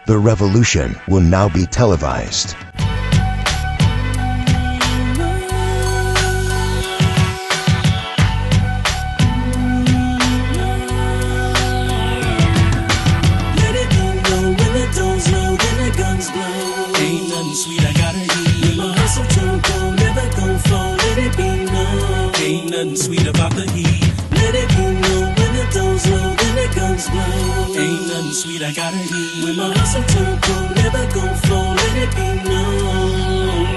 The revolution will now be televised. Sweet, I gotta eat. My hustle too cold, never gon' fall. Let it be known. Ain't nothing sweet about the heat. Let it be known when the dough's low, then the guns blow. Ain't nothing sweet, I gotta eat. When my hustle too cold, never gon' fall. Let it be known.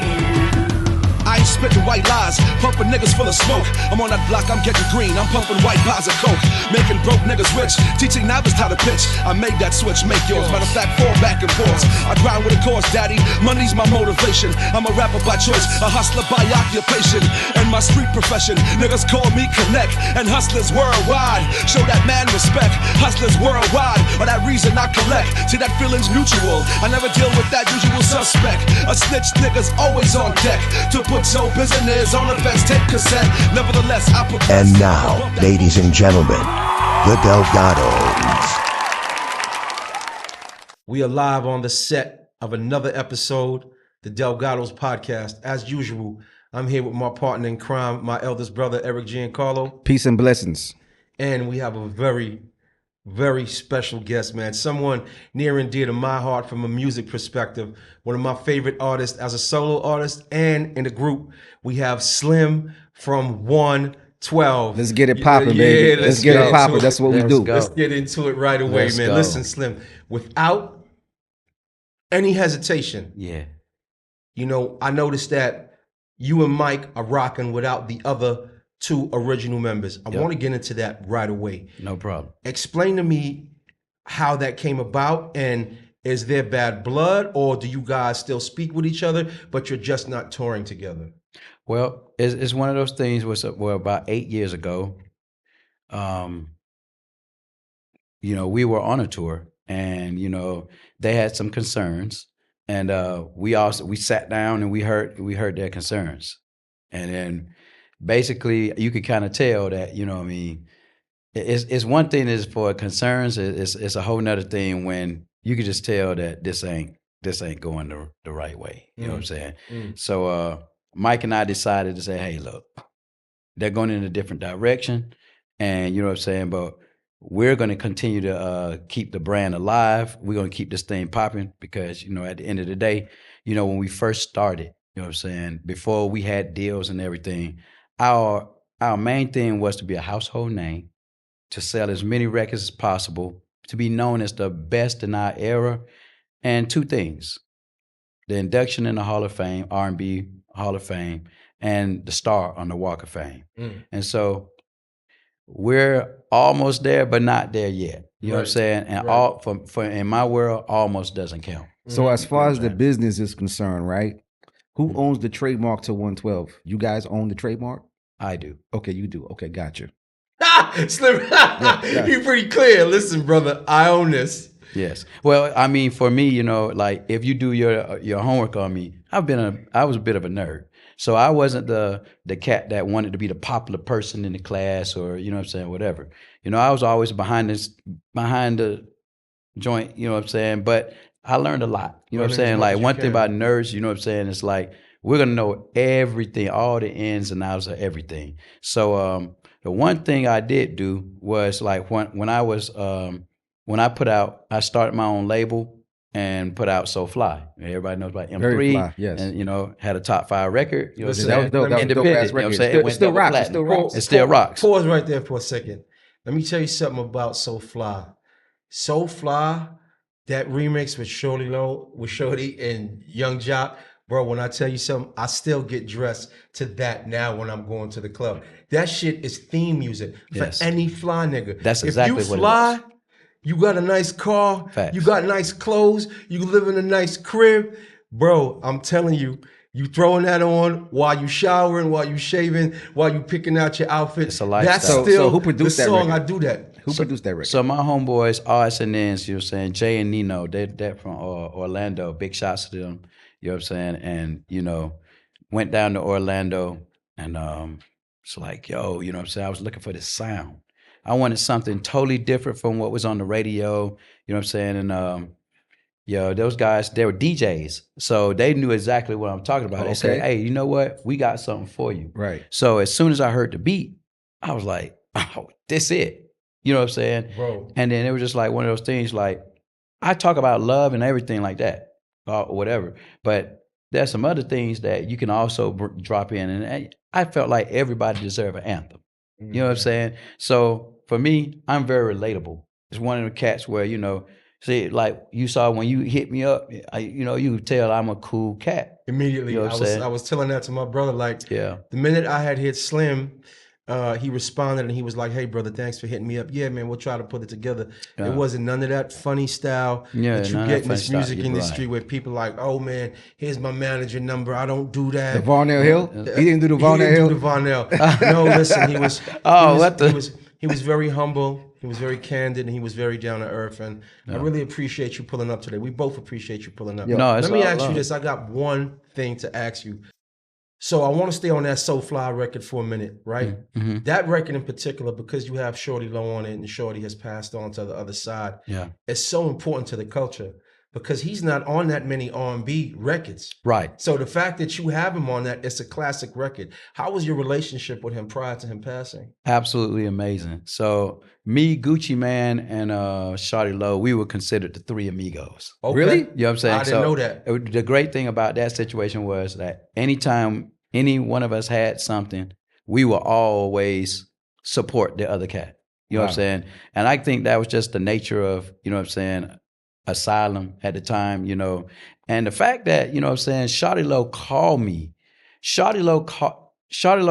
I ain't spitting white lies, pumping niggas full of smoke. I'm on that block, I'm getting green, I'm pumping white pies of coke. Making broke niggas rich, teaching novices how to pitch. I made that switch, make yours. Matter of fact, fall back and forth. I grind with a cause, daddy, money's my motivation. I'm a rapper by choice, a hustler by occupation. And my street profession, niggas call me Connect. And hustlers worldwide, show that man respect. Hustlers worldwide, for that reason I collect. See, that feeling's mutual, I never deal with that usual suspect. A snitch nigga's always on deck to put so business on the fence, take cassette. Nevertheless, I put. And now, ladies and gentlemen, the Delgados. We are live on the set of another episode, the Delgados podcast. As usual, I'm here with my partner in crime, my eldest brother, Eric Giancarlo. Peace and blessings. And we have a very, very special guest, man. Someone near and dear to my heart from a music perspective. One of my favorite artists as a solo artist, and in the group, we have Slim from 112. Let's get it popping, baby. Let's get it popping. That's what we do. Let's get into it right away, man. Listen, Slim, without any hesitation, you know, I noticed that you and Mike are rocking without the other two original members. I want to get into that right away. No problem. Explain to me how that came about, and is there bad blood, or do you guys still speak with each other, but you're just not touring together? Well, it's one of those things where about 8 years ago, you know, we were on a tour, and, you know, they had some concerns, and we sat down and we heard their concerns. And then basically you could kind of tell that, you know what I mean, it's one thing is for concerns, it's a whole nother thing when you could just tell that this ain't going the right way. You know what I'm saying? So Mike and I decided to say, hey, look, they're going in a different direction, and you know what I'm saying, but we're going to continue to keep the brand alive. We're going to keep this thing popping because, you know, at the end of the day, you know, when we first started, you know what I'm saying, before we had deals and everything, our main thing was to be a household name, to sell as many records as possible, to be known as the best in our era, and two things: the induction in the Hall of Fame, R&B Hall of Fame, and the star on the Walk of Fame. And so we're almost there, but not there yet. You know what I'm saying? And all for in my world, almost doesn't count. So as far as the business is concerned, right? Who owns the trademark to 112? You guys own the trademark? I do. Okay, you do. Okay, gotcha. Slim, you're pretty clear. Listen, brother, I own this. Yes. Well, I mean, for me, you know, like if you do your homework on me, I was a bit of a nerd. So I wasn't the cat that wanted to be the popular person in the class, or, you know what I'm saying, whatever. You know, I was always behind the joint, you know what I'm saying? But I learned a lot. You know what I'm saying? Like one thing about nerds, you know what I'm saying, it's like we're gonna know everything, all the ins and outs of everything. So the one thing I did do was like when I started my own label and put out So Fly. Everybody knows about M3. Very Fly, yes. And, you know, had a top 5 record. You know Listen, what I'm saying? that was Independent. You know what I'm saying? It still rocks. It still rocks. Pause right there for a second. Let me tell you something about So Fly. So Fly, that remix with Shawty Lo, with Shawty and Young Jock, bro, when I tell you something, I still get dressed to that now when I'm going to the club. That shit is theme music for any fly nigga. That's exactly what it is. If you fly, you got a nice car, Facts. You got nice clothes, you live in a nice crib, bro, I'm telling you, you throwing that on while you showering, while you shaving, while you picking out your outfit. It's a lifestyle. That's still so who produced the that song record? I do that. Who produced that record? So my homeboys, RS and N's, you know what I'm saying, Jay and Nino, they're from Orlando. Big shots to them, you know what I'm saying? And, you know, went down to Orlando and it's like, yo, you know what I'm saying? I was looking for this sound. I wanted something totally different from what was on the radio, you know what I'm saying? And, Yo, those guys, they were DJs. So they knew exactly what I'm talking about. They said, Okay. hey, you know what? We got something for you. Right. So as soon as I heard the beat, I was like, oh, this it. You know what I'm saying? Bro. And then it was just like one of those things like, I talk about love and everything like that, or whatever. But there's some other things that you can also drop in. And I felt like everybody deserved an anthem. You know what I'm saying? So for me, I'm very relatable. It's one of the cats where, you know, see, like you saw when you hit me up, you know, you could tell I'm a cool cat. Immediately, You know what I'm saying? I was telling that to my brother. Like, Yeah. the minute I had hit Slim, he responded and he was like, "Hey, brother, thanks for hitting me up. Yeah, man, we'll try to put it together." It wasn't none of that funny style Yeah, that you none of get that in this funny style. music You're industry right. where people like, "Oh man, here's my manager number. I don't do that." The Varnell Hill? He didn't do the He Varnell didn't Hill? do the Varnell. No, listen, he was. Oh, he was, what the- he was very humble. He was very candid, and he was very down to earth. And I really appreciate you pulling up today. We both appreciate you pulling up. No, it's Let me all ask you love. this. I got one thing to ask you. So I want to stay on that So Fly record for a minute, right? Mm-hmm. That record in particular, because you have Shawty Lo on it, and Shawty has passed on to the other side. Yeah. It's so important to the culture because he's not on that many R&B records. Right. So the fact that you have him on that, it's a classic record. How was your relationship with him prior to him passing? Absolutely amazing. So me, Gucci Man, and Shawty Lo, we were considered the three amigos. Okay. Really? You know what I'm saying? I didn't know that. The great thing about that situation was that anytime any one of us had something, we will always support the other cat. You know what I'm saying? And I think that was just the nature of, you know what I'm saying, Asylum at the time, you know. And the fact that, you know what I'm saying, Shawty Lo called me. Shawty Lo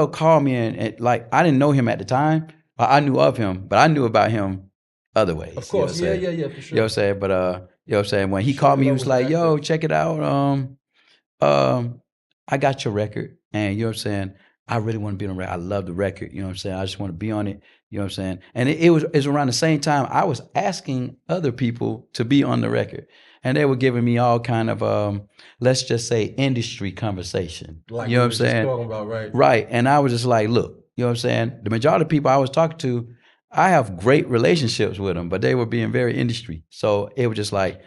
called me and like I didn't know him at the time. I knew of him, but I knew about him other ways. Of course, you know what I'm yeah, saying? for sure. You know what I'm saying? But you know what I'm saying? When he called me, he was was like, yo, active. check it out. I got your record. And you know what I'm saying? I really want to be on the record. I love the record. You know what I'm saying? I just want to be on it. You know what I'm saying? And it was around the same time I was asking other people to be on the record. And they were giving me all kind of let's just say industry conversation. Like you know we what I'm was just saying? talking about, right? Right. And I was just like, look, you know what I'm saying? The majority of people I was talking to, I have great relationships with them, but they were being very industry. So it was just like,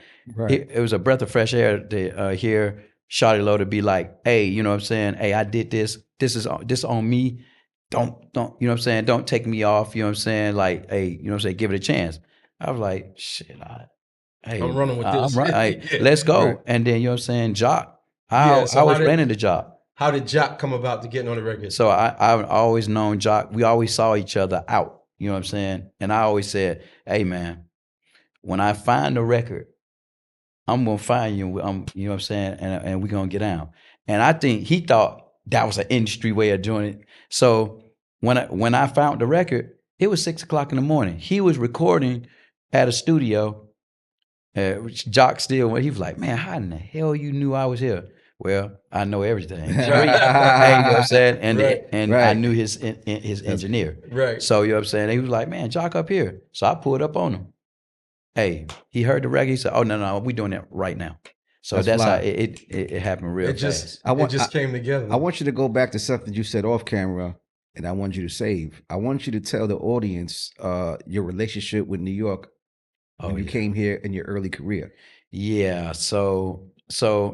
it was a breath of fresh air to hear Shawty Lo to be like, hey, you know what I'm saying? Hey, I did this. This is on me. Don't, you know what I'm saying? Don't take me off. You know what I'm saying? Like, hey, you know what I'm saying? Give it a chance. I was like, shit, hey, I'm running with this. I'm right. Hey, let's go. Right. And then, you know what I'm saying? Jock. Yeah, so I was how did- renting the job. How did Jock come about to getting on the record? So I've always known Jock. We always saw each other out. You know what I'm saying? And I always said, hey, man, when I find a record, I'm going to find you. You know what I'm saying? And we're going to get down. And I think he thought that was an industry way of doing it. So when I found the record, it was 6 o'clock in the morning. He was recording at a studio. Jock still, he was like, man, how in the hell you knew I was here? Well, I know everything. Hey, you know what I'm saying? And I knew his engineer. Right. So, you know what I'm saying? He was like, man, Jock up here. So I pulled up on him. Hey, he heard the record. He said, oh, no, we're doing it right now. So that's how it happened real fast. It just came together. I want you to go back to something you said off camera, and I want you to save. I want you to tell the audience your relationship with New York when you came here in your early career. Yeah, so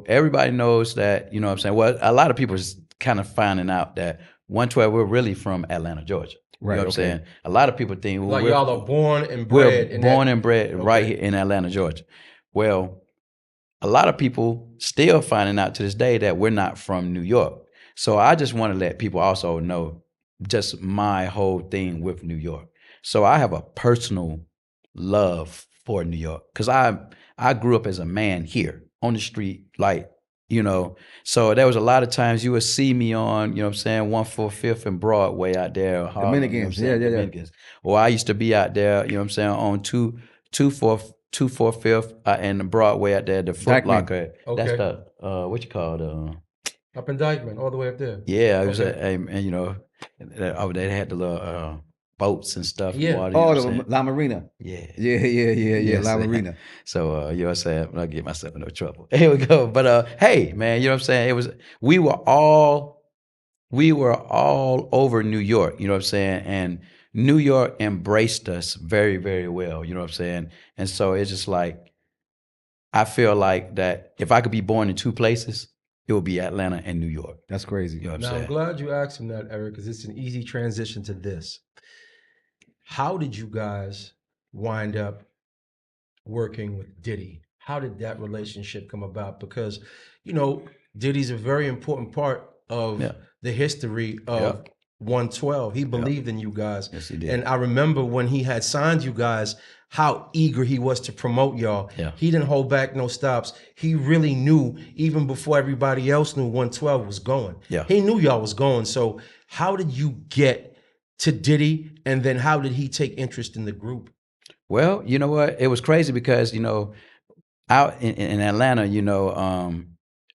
everybody knows that, you know what I'm saying? Well, a lot of people is kind of finding out that 112, we're really from Atlanta, Georgia. You know what I'm saying? A lot of people think like y'all are born and bred. Right here in Atlanta, Georgia. Well, a lot of people still finding out to this day that we're not from New York. So I just want to let people also know just my whole thing with New York. So I have a personal love for New York because I grew up as a man here on the street, like, you know. So there was a lot of times you would see me on, you know what I'm saying, 145th and Broadway out there. Dominicans, Dominicans. Well, I used to be out there, you know what I'm saying, on 245th and Broadway out there, the Foot Locker. Okay. That's the, what you call it? Up in Dykeman, all the way up there. Yeah, it was and you know, they had the little boats and stuff. Yeah. Water, you know what I'm The saying? La Marina. Yeah. Yeah, La Marina. So you know what I'm saying? I'll get myself in no trouble. Here we go. But hey, man, you know what I'm saying? We were all over New York, you know what I'm saying? And New York embraced us very, very well, you know what I'm saying? And so it's just like I feel like that if I could be born in two places, it would be Atlanta and New York. That's crazy. You know what Now, I'm I'm saying? glad you asked him that, Eric, because it's an easy transition to this. How did you guys wind up working with Diddy? How did that relationship come about? Because, you know, Diddy's a very important part of Yeah. the history of Yep. 112. He believed in you guys. Yes, he did. And I remember when he had signed you guys, how eager he was to promote y'all. Yeah. He didn't hold back no stops. He really knew, even before everybody else knew, 112 was going. Yeah. He knew y'all was going. So how did you get to Diddy? And then how did he take interest in the group? Well, you know what? It was crazy because, you know, out in Atlanta, you know,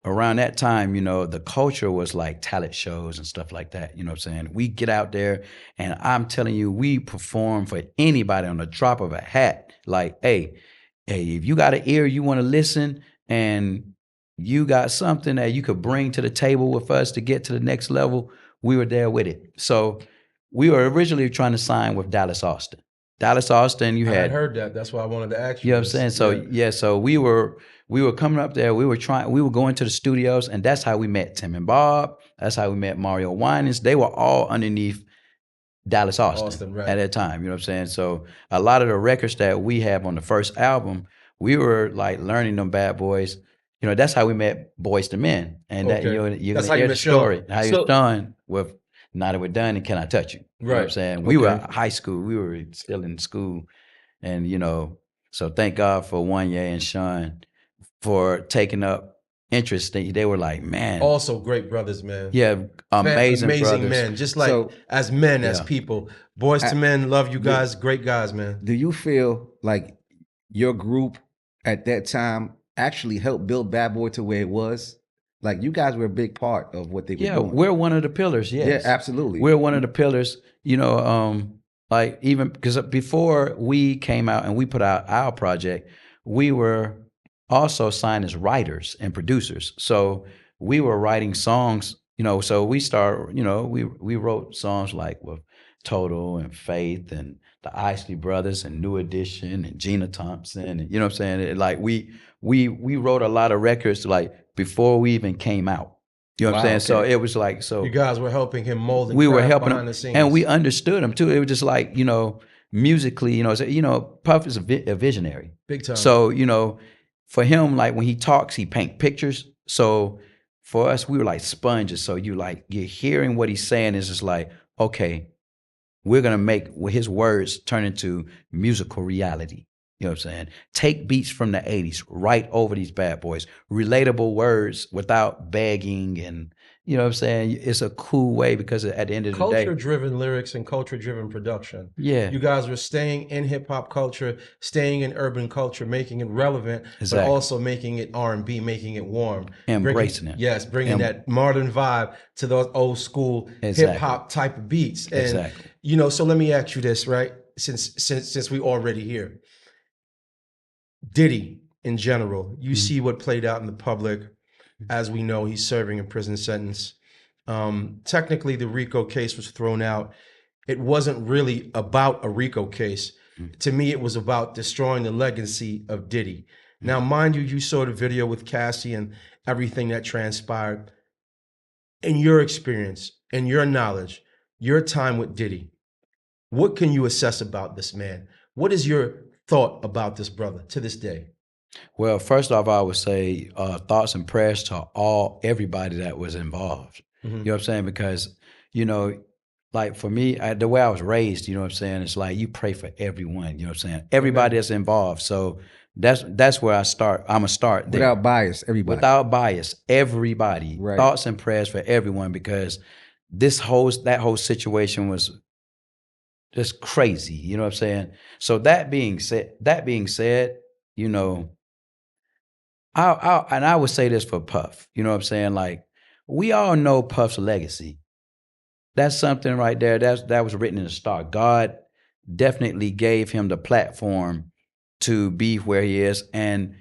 around that time, you know, the culture was like talent shows and stuff like that. You know what I'm saying? We get out there and I'm telling you, we perform for anybody on the drop of a hat. Like, hey, if you got an ear, you want to listen, and you got something that you could bring to the table with us to get to the next level, we were there with it. So we were originally trying to sign with Dallas Austin. Dallas Austin, you I had had heard that. That's why I wanted to ask you. you know what I'm this. saying? So yeah, so we were coming up there, we were going to the studios, and that's how we met Tim and Bob. That's how we met Mario Winans. They were all underneath Dallas Austin, right. at that time. You know what I'm saying? So a lot of the records that we have on the first album, we were like learning them bad boys. You know, that's how we met Boys to Men. And that Okay. you're That's gonna how you hear the met Sean. story. How So- you done with Now That We're Done and Can I Touch You? You know what I'm Right. saying? We were Okay. high school, we were still in school. And you know, so thank God for Wanye and Sean for taking up interest. They were like, man, Also great brothers, man. yeah, amazing brothers. men. Just like So- as men, as Yeah. people. Boys to Men, love you guys. Great guys, man. Do you feel like your group at that time actually helped build Bad Boy to where it was? Like you guys were a big part of what they were Yeah, doing. we're one of the pillars. Yes, Yeah, absolutely. We're one of the pillars. You know, like even because before we came out and we put out our project, we were also signed as writers and producers. So we were writing songs. You know, so we start. You know, we wrote songs like with Total and Faith and the Isley Brothers and New Edition and Gina Thompson. And, you know what I'm saying? Like we wrote a lot of records like before we even came out. You know what I'm Wow, saying? So okay. it was like so. You guys were helping him mold and We were craft helping behind him, the scenes. and we understood him too. It was just like, you know, musically, you know, Puff is a visionary. Big time. So, you know, for him, like when he talks, he paint pictures. So for us, we were like sponges. So you're hearing what he's saying is just like, okay, we're gonna make his words turn into musical reality. You know what I'm saying? Take beats from the 80s, write over these bad boys, relatable words without begging, and you know what I'm saying? It's a cool way because at the end of the day, Culture-driven lyrics and culture-driven production. yeah, You guys were staying in hip-hop culture, staying in urban culture, making it relevant, Exactly. but also making it R&B, making it warm. Embracing it. Yes, bringing that modern vibe to those old school Exactly. hip-hop type of beats. And, Exactly. you know, so let me ask you this, right? Since we already here. Diddy, in general, you see what played out in the public. As we know, he's serving a prison sentence. Technically, the RICO case was thrown out. It wasn't really about a RICO case. To me, it was about destroying the legacy of Diddy. Now, mind you, you saw the video with Cassie and everything that transpired. In your experience, in your knowledge, your time with Diddy, what can you assess about this man? What is your thought about this brother to this day? Well, first off, I would say thoughts and prayers to everybody that was involved. You know what I'm saying? Because, you know, like for me, the way I was raised, you know what I'm saying? It's like you pray for everyone, you know what I'm saying? Everybody that's involved. So that's where I start. I'm going to start there. Without bias, everybody. Without bias, everybody. Right. Thoughts and prayers for everyone because that whole situation was just crazy. You know what I'm saying? So that being said, you know, I would say this for Puff. You know what I'm saying? Like we all know Puff's legacy. That's something right there. That was written in the star. God definitely gave him the platform to be where he is, and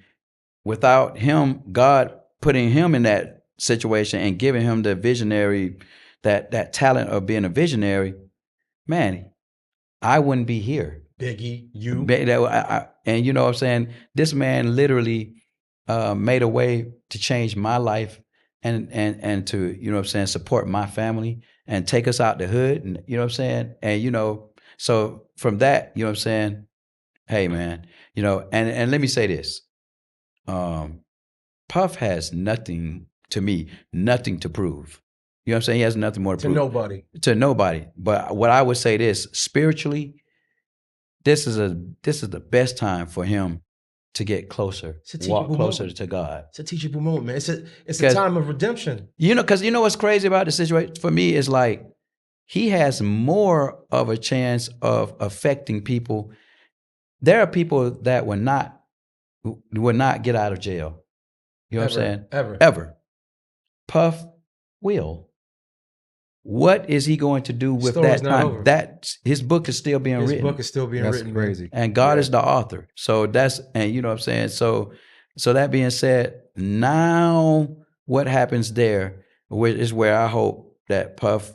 without him, God putting him in that situation and giving him the visionary, that talent of being a visionary, man, I wouldn't be here. Biggie, you. And you know what I'm saying? This man literally made a way to change my life and to, you know what I'm saying, support my family and take us out the hood, and you know what I'm saying? And you know, so from that, you know what I'm saying, hey man, you know, and let me say this. Puff has nothing to me, nothing to prove. You know what I'm saying? He has nothing more to prove. nobody. To nobody. But what I would say this, spiritually, this is the best time for him to get closer, walk closer to God. It's a teachable moment, man. It's a 'Cause- time of redemption. You know, because you know what's crazy about the situation for me is like he has more of a chance of affecting people. There are people that would not get out of jail. You know what I'm saying? Ever. Puff will. What is he going to do with Story's that not time? over. That his book is still being His written. book is still being That's written. crazy. And God is the author. So that's, and you know what I'm saying? So that being said, now what happens there is where I hope that Puff,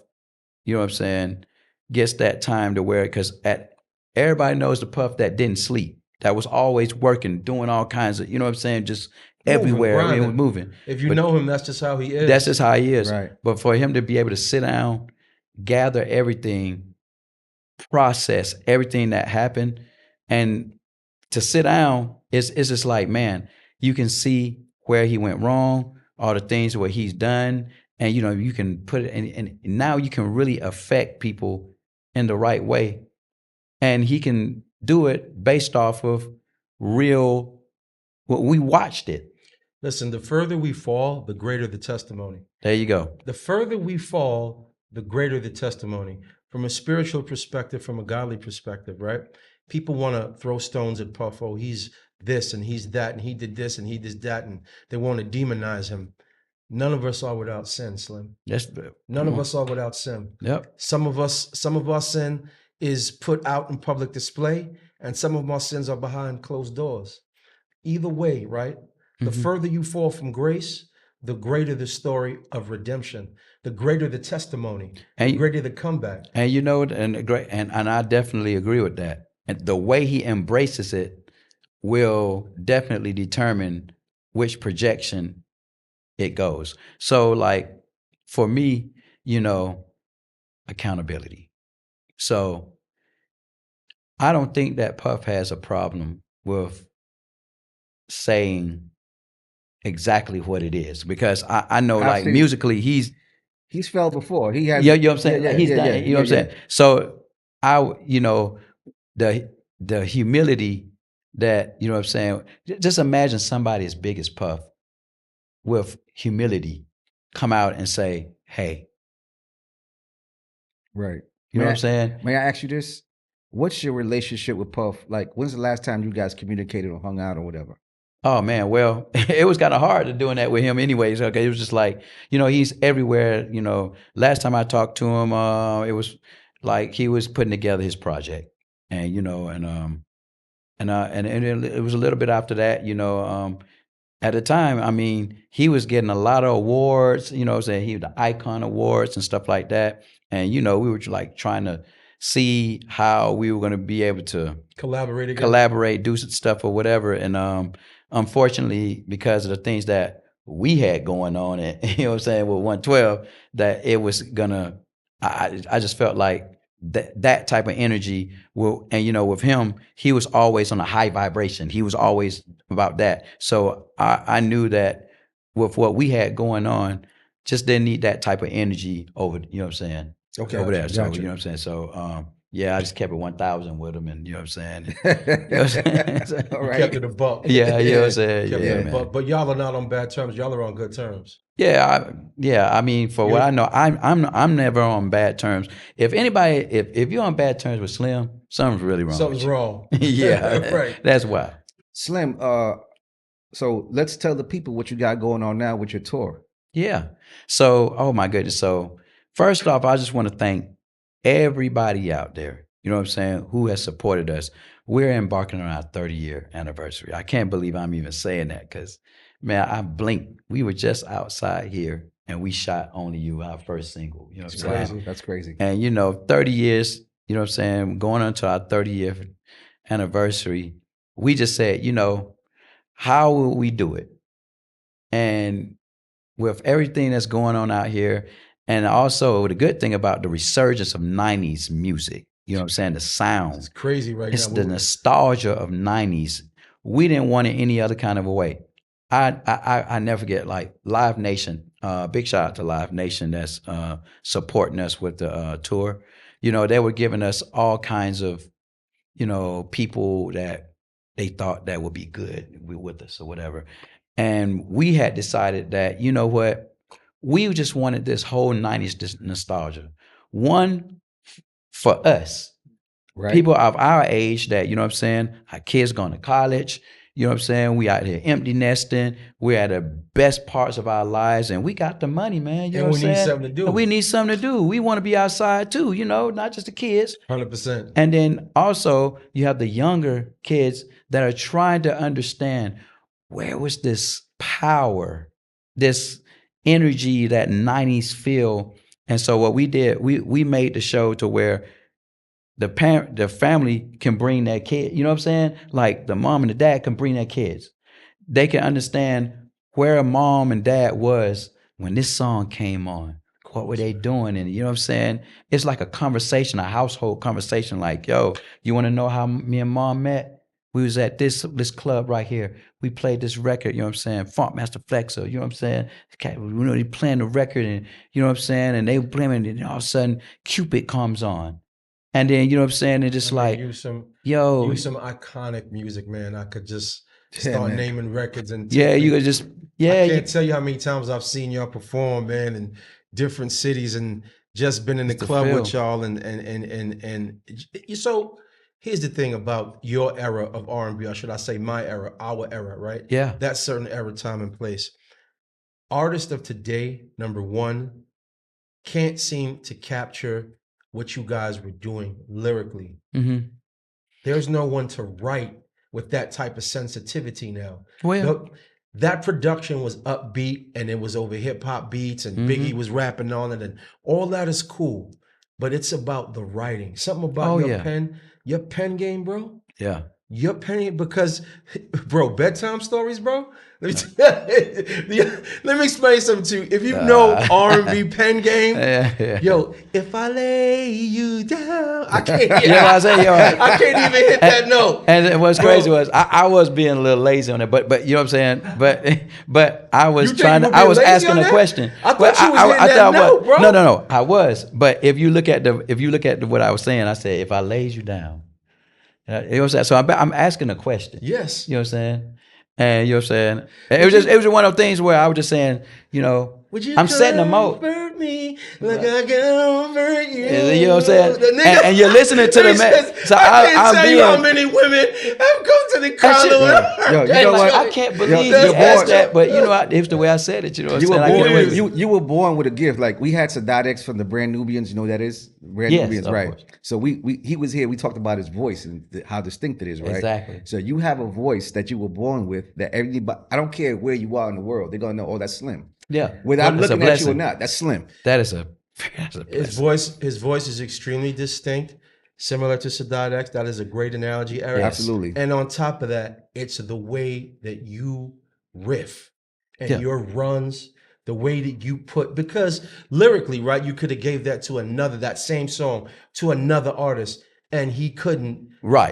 you know what I'm saying, gets that time to where, because everybody knows the Puff that didn't sleep, that was always working, doing all kinds of, you know what I'm saying, just everywhere. I mean, grinding. moving. If you But know him, that's just how he is. that's just how he is. Right. But for him to be able to sit down, gather everything, process everything that happened, and to sit down, it's just like, man, you can see where he went wrong, all the things where he's done, and you know, you can put it in, and now you can really affect people in the right way. And he can do it based off of real, well, we watched it. Listen, the further we fall, the greater the testimony. There you go. The further we fall, the greater the testimony. From a spiritual perspective, from a godly perspective, right? People want to throw stones at Puff. Oh, he's this and he's that and he did this and he did that, and they want to demonize him. None of us are without sin, Slim. None of us are without sin. Yep. Some of our sin is put out in public display, and some of our sins are behind closed doors. Either way, right? The further you fall from grace, the greater the story of redemption, the greater the testimony, the greater the comeback. And you know, and I definitely agree with that. And the way he embraces it will definitely determine which projection it goes. So like for me, you know, accountability. So I don't think that Puff has a problem with saying exactly what it is, because I know like musically he's felt before. He has, you know what I'm saying? He's done it, you know what I'm saying? So you know, the humility that, you know what I'm saying, just imagine somebody as big as Puff with humility come out and say, hey. Right. You know what I'm saying? May I ask you this? What's your relationship with Puff? Like, when's the last time you guys communicated or hung out or whatever? Oh man, well, it was kind of hard to doing that with him anyways. Okay, it was just like, you know, he's everywhere. You know, last time I talked to him, it was like he was putting together his project, and you know, and it was a little bit after that, you know. At the time, I mean, he was getting a lot of awards. You know, what I'm saying, he had the Icon Awards and stuff like that, and you know, we were like trying to see how we were going to be able to collaborate, do some stuff or whatever, and unfortunately, because of the things that we had going on, and you know what I'm saying, with 112, that it was gonna, I just felt like that type of energy will, and you know, with him, he was always on a high vibration. He was always about that. So I knew that with what we had going on, just didn't need that type of energy over, you know what I'm saying? Okay. Over there. So, Gotcha. you know what I'm saying? So, yeah, I just kept it 1,000 with him, and you know what I'm saying? You know what I'm saying? All right. Kept it a buck. Yeah, you know what I'm saying? Kept Yeah, it a man. buck. But y'all are not on bad terms. Y'all are on good terms. Yeah, I mean, for what I know, I'm never on bad terms. If anybody, if you're on bad terms with Slim, something's really wrong. Something's wrong. Yeah, Right. That's why. Slim, so let's tell the people what you got going on now with your tour. Yeah. So, oh my goodness. So, first off, I just want to thank everybody out there, you know what I'm saying, who has supported us. We're embarking on our 30-year anniversary. I can't believe I'm even saying that, because, man, I blinked. We were just outside here and we shot Only You, our first single. You know what I'm saying? Wow, that's crazy. And, you know, 30 years, you know what I'm saying, going on to our 30th anniversary, we just said, you know, how will we do it? And with everything that's going on out here, and also the good thing about the resurgence of 90s music, you know what I'm saying? The sound. It's crazy right It's now. the nostalgia of 90s. We didn't want it any other kind of a way. I never forget, like Live Nation, big shout out to Live Nation that's supporting us with the tour. You know, they were giving us all kinds of, you know, people that they thought that would be good with us or whatever. And we had decided that, you know what, we just wanted this whole 90s nostalgia. One, for us, Right. people of our age that, you know what I'm saying, our kids going to college, you know what I'm saying, we out here empty nesting, we're at the best parts of our lives, and we got the money, man, you know And what I'm we need saying? something to do. And we need something to do. We want to be outside too, you know, not just the kids. 100%. And then also you have the younger kids that are trying to understand, where was this power, this energy that 90s feel? And so what we did, we made the show to where the family can bring their kid, you know what I'm saying? Like the mom and the dad can bring their kids. They can understand where a mom and dad was when this song came on. What were they doing? And you know what I'm saying? It's like a conversation, a household conversation. Like, yo, you want to know how me and mom met? We was at this club right here. We played this record, you know what I'm saying? Funk Master Flexo, you know what I'm saying? Okay, you know, they playing the record and, you know what I'm saying? And they playing, and all of a sudden, Cupid comes on. And then, you know what I'm saying? And just like, use some iconic music, man. I could just start naming records and you could just, I can't tell you how many times I've seen y'all perform, man, in different cities and just been in the club with y'all and so here's the thing about your era of R&B, or should I say my era, our era, right? Yeah. That certain era, time and place. Artists of today, number one, can't seem to capture what you guys were doing lyrically. Mm-hmm. There's no one to write with that type of sensitivity now. Well, that production was upbeat and it was over hip hop beats and Biggie was rapping on it and all that is cool. But it's about the writing. Something about your pen game, bro. Yeah. Your pen, because, bro, bedtime stories, bro. Let me explain something to you. If you know R&B pen game, yo, if I lay you down, I can't. I can't even hit that note. And what's crazy was I was being a little lazy on it, but you know what I'm saying. But I was trying to. I was asking a question. I thought you was hitting that note, bro. No. I was. But if you look at what I was saying, I said, if I lays you down. You know what I'm saying? So I'm asking a question. Yes. You know what I'm saying? And you know what I'm saying? It was one of those things where I was just saying, you know, I'm setting them out. Me like I comfort you. You know what I'm saying? And you're listening to the man. So I can't tell you how many women have come to the condo. Yo, you know what? I can't believe you asked that, but you know, it's the way I said it. You know what I'm saying? You were born with a gift. Like we had Sadat from the Brand Nubians. You know who that is? Brand Nubians, right? Course. So he was here. We talked about his voice and how distinct it is, right? Exactly. So you have a voice that you were born with that everybody. I don't care where you are in the world, they're gonna know. Oh, that's Slim. Yeah. Without looking at you or not, that's Slim. That's a his voice is extremely distinct, similar to Sadat X. That is a great analogy, Eric. Absolutely. And on top of that, it's the way that you riff and your runs, the way that you put, because lyrically, right, you could have gave that same song to another artist and he couldn't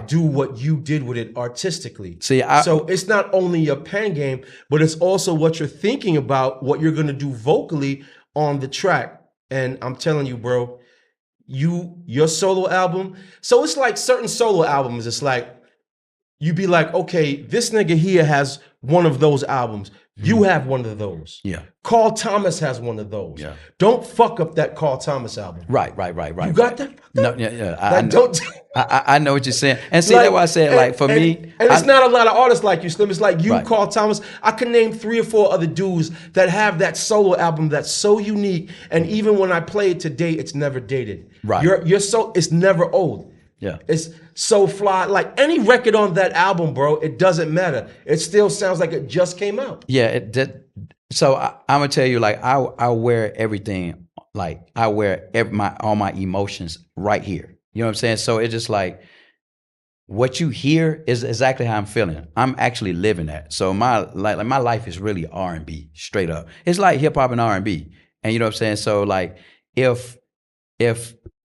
do what you did with it artistically. So it's not only your pen game, but it's also what you're thinking about, what you're going to do vocally on the track. And I'm telling you, bro, your solo album. So it's like certain solo albums. It's like, you be like, okay, this nigga here has one of those albums. You have one of those. Yeah. Carl Thomas has one of those. Yeah. Don't fuck up that Carl Thomas album. Right. You got that? No, I know what you're saying. And see, that's why I said, for me. And it's not a lot of artists like you, Slim. It's like you, Carl Thomas. I can name 3 or 4 other dudes that have that solo album that's so unique. And even when I play it today, it's never dated. Right. It's never old. Yeah. It's so fly. Like any record on that album, bro, it doesn't matter. It still sounds like it just came out. Yeah. So I'm gonna tell you, like, I wear everything. Like I wear all my emotions right here. You know what I'm saying? So it's just like what you hear is exactly how I'm feeling. I'm actually living that. So my life is really R&B, straight up. It's like hip hop and R&B. And you know what I'm saying? So like if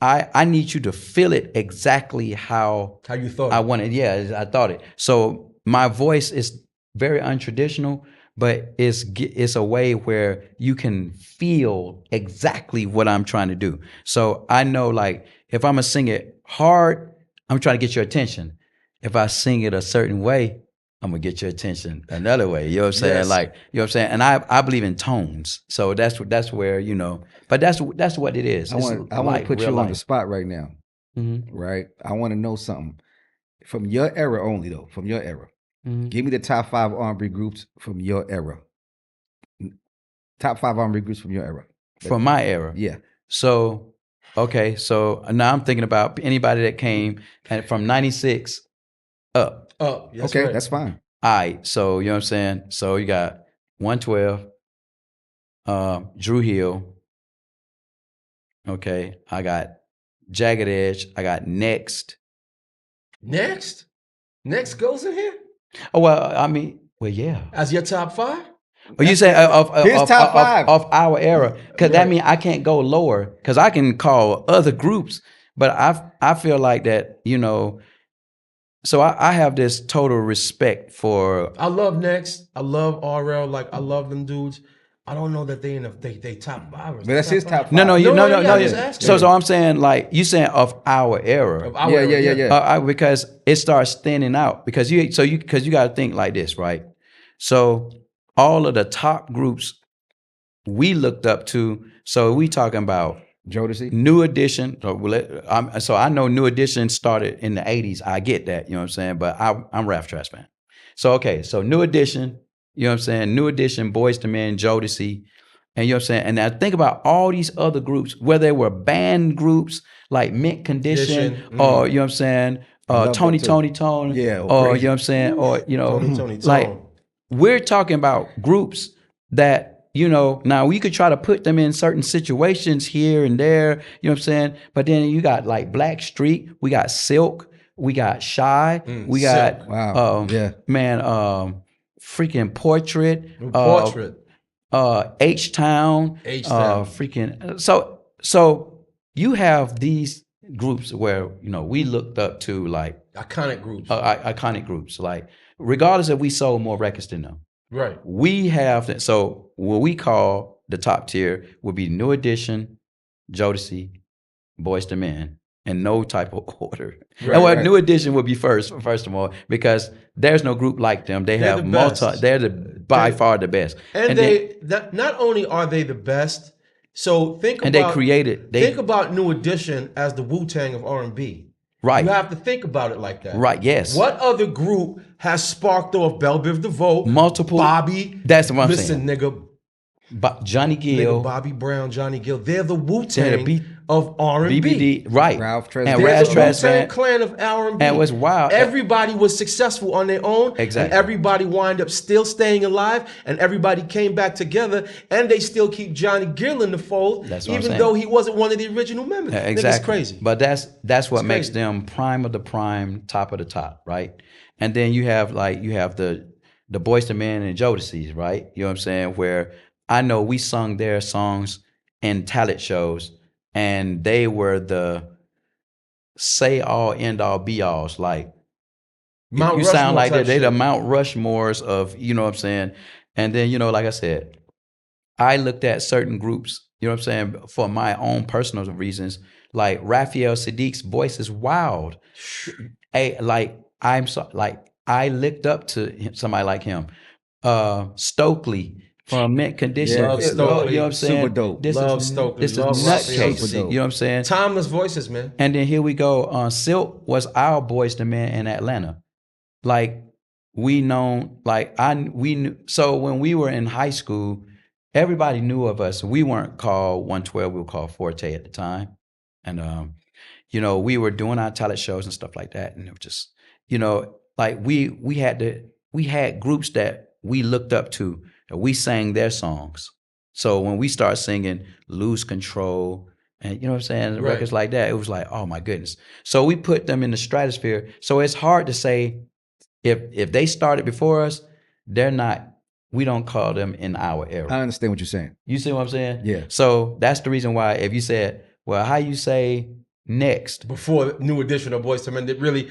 I need you to feel it exactly how How you thought I it. want it. Yeah, I thought it. So my voice is very untraditional, but it's a way where you can feel exactly what I'm trying to do. So I know, like, if I'm gonna sing it hard, I'm trying to get your attention. If I sing it a certain way, I'm gonna get your attention another way. You know what I'm saying? Yes. Like, you know what I'm saying? And I believe in tones. So that's where, you know, but that's what it is. I want to like put you real on the life. spot right now, Mhm. right? I want to know something from your era only, though. From your era, Mhm. give me the top 5 R&B groups from your era. Top 5 R&B groups from your era. From my era. Yeah. So, okay, so now I'm thinking about anybody that came and from 96 up. Oh, that's Okay, right. that's fine. All right, so you know what I'm saying? So you got 112, Drew Hill. Okay, I got Jagged Edge. I got Next. Next goes in here Oh, well, I mean, well, yeah. as your top 5. Well, you say His top 5. of our era, because that Right. means I can't go lower, because I can call other groups, but I feel like that, you know. So I have this total respect for. I love Next. I love RL. Like I love them dudes. I don't know that they top 5. But that's his top 5. No, I'm just asking. So I'm saying, like, you saying of our era. Of our Yeah, era, yeah, yeah. Because it starts standing out, because you got to think like this, right? So all of the top groups we looked up to. So we talking about Jodeci. New Edition. So I know New Edition started in the 80s. I get that, you know what I'm saying? But I'm Ralph Trash fan. So okay, so New Edition, you know what I'm saying? New Edition, Boyz II Men, Jodeci. And you know what I'm saying? And now think about all these other groups, whether they were band groups like Mint Condition, or you know what I'm saying, love Tony that too. Tone, Yeah, or crazy. you know what I'm saying, or you know, Tony like Tone. we're talking about groups that, you know, now we could try to put them in certain situations here and there, you know what I'm saying? But then you got like Black Street, we got Silk, we got Shy, we got Silk. Wow. Yeah. man, freaking Portrait, Portrait. H-Town, H-Town. freaking so you have these groups where, you know, we looked up to, like Iconic groups. iconic groups, like regardless if we sold more records than them. Right. We have, so what we call the top tier would be New Edition, Jodeci, Boyz II Men, in no type of order. Right, And well, right. New Edition would be first of all, because there's no group like them. They They're have the best. they're by far the best. And then, not only are they the best, so think and about they think about New Edition as the Wu-Tang of R&B. right. You have to think about it like that. Right, yes. What other group has sparked off Belle Biv DeVoe, Multiple- Bobby? That's what I'm listen, saying. nigga, Johnny Gill, Bobby Brown, Johnny Gill. They're the They're Wu-Tang the of R&B. BBD, right. Ralph Tresvant. And They're Raz the Wu-Tang Tresvant. clan of R&B. And what's wild- Everybody was successful on their own. Exactly. And everybody wind up still staying alive. And everybody came back together. And they still keep Johnny Gill in the fold. That's what I'm even saying. though he wasn't one of the original members. Yeah, Nigga's exactly. crazy. But that's what makes crazy. them prime of the prime, top of the top, right? And then you have the Boyz II Men and Jodeci's, right? You know what I'm saying? Where I know we sung their songs in talent shows, and they were the say all, end all, be alls. Like Mount you Rushmore sound like type they the shit. Mount Rushmores of, you know what I'm saying? And then, you know, like I said, I looked at certain groups, you know what I'm saying, for my own personal reasons. Like Raphael Sadiq's voice is wild. I looked up to somebody like him. Stokely from Mint Condition. Yeah, Love Stokely. You know what I'm saying? Super dope. This Love is, Stokely. This is Love Raphael nutcase. Sadiq. You know what I'm saying? Timeless voices, man. And then here we go. Silk was our Boyz II Men in Atlanta. Like we known, we knew. So when we were in high school, everybody knew of us. We weren't called 112. We were called Forte at the time. And you know, we were doing our talent shows and stuff like that. And it was just, you know, like we had groups that we looked up to, and we sang their songs. So when we start singing Lose Control, And you know what I'm saying? Right. Records like that, it was like, oh my goodness. So we put them in the stratosphere. So it's hard to say if they started before us, they're not, we don't call them in our era. I understand what you're saying. You see what I'm saying? Yeah. So that's the reason why if you said, well, how you say next? Before New Edition or Boyz II Men, that really,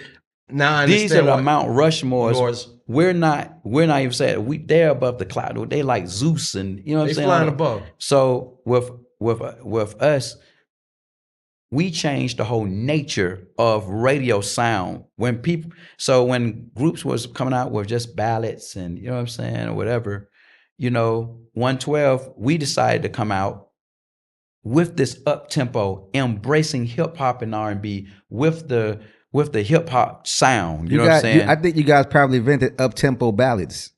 now I understand These are the why- Mount Rushmores. Rushmores. We're not even saying they're above the cloud. They like Zeus and you know what They I'm saying? flying above. So with us, we changed the whole nature of radio sound when groups was coming out with just ballads and you know what I'm saying or whatever, 112, we decided to come out with this up tempo, embracing hip hop and R&B with the hip hop sound. You know what I'm saying? I think you guys probably invented up tempo ballads.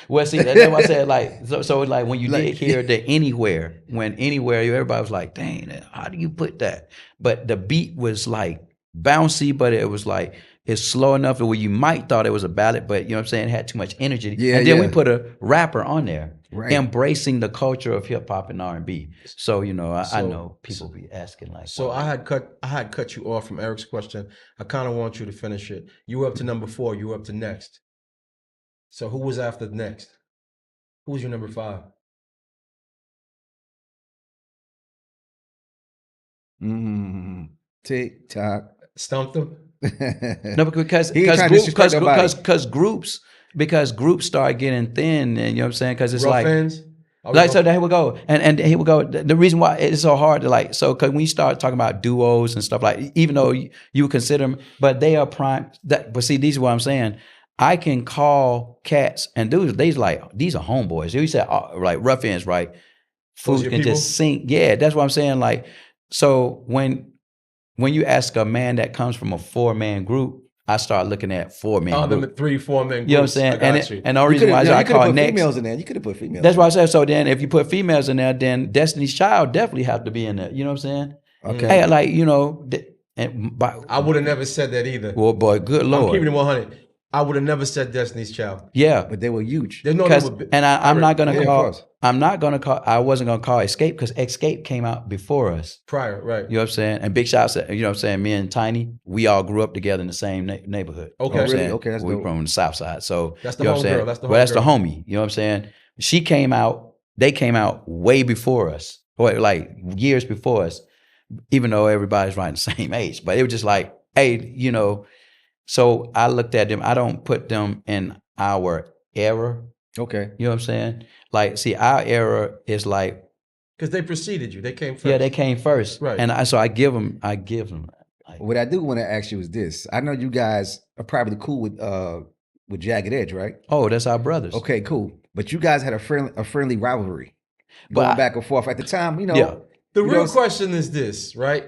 Well, see, that's what I said. Like, so like when you did hear the anywhere, everybody was like, "Dang, how do you put that?" But the beat was like bouncy, but it was like it's slow enough where you might thought it was a ballad, but you know what I'm saying, it had too much energy. Yeah, and then yeah. we put a rapper on there, Right. embracing the culture of hip hop and R&B. So I know people be asking like, So wow. I had cut you off from Eric's question. I kind of want you to finish it. You were up to number 4. You were up to next. So who was after next? Who was your number 5? Tick tock. Stumped him. No, because He ain't trying to disrespect nobody. groups start getting thin, and you know what I'm saying? Because it's Rough like, Ends? Are we like so going- here we go, and here we go. The reason why it's so hard to like, so because when you start talking about duos and stuff like, even though you would consider them, but they are prime. But see, these are what I'm saying. I can call cats and dudes. These are homeboys. You said like Rough Ends, right? Fools your can people? just sing. Yeah, that's what I'm saying. Like, so when you ask a man that comes from a 4-man group, I start looking at 4-man Oh, them group. 3-4 men groups. You know what I'm saying? I got you. And the only reason why I call put next. females in there. You could have put females. That's why I said. So then, if you put females in there, then Destiny's Child definitely have to be in there. You know what I'm saying? Okay. Hey, like I would have never said that either. well, boy, good I'm lord, keeping it 100. I would have never said Destiny's Child. yeah. But they were huge. They know they Because were big. and I'm not gonna Yeah, of call. course. I wasn't gonna call Escape because Escape came out before us. Prior, right. You know what I'm saying? And big shout out, you know what I'm saying? Me and Tiny, we all grew up together in the same neighborhood. Okay. You know what I'm Really? saying? Okay, that's we dope. from the South Side. So That's the you know what I'm homegirl. saying? That's the Well, that's the homegirl. homie. You know what I'm saying? She came out, they came out way before us. Or like years before us, even though everybody's right the same age. But it was just like, hey, so I looked at them. I don't put them in our era. Okay. You know what I'm saying? Like, see, our era is like, Because they preceded you. They came first. yeah, they came first. Right. And so I give them. Like, What I do want to ask you is this. I know you guys are probably cool with Jagged Edge, right? oh, that's our brothers. Okay, cool. But you guys had a friendly rivalry But going I- back and forth at the time. Yeah. The You real know- question is this, right?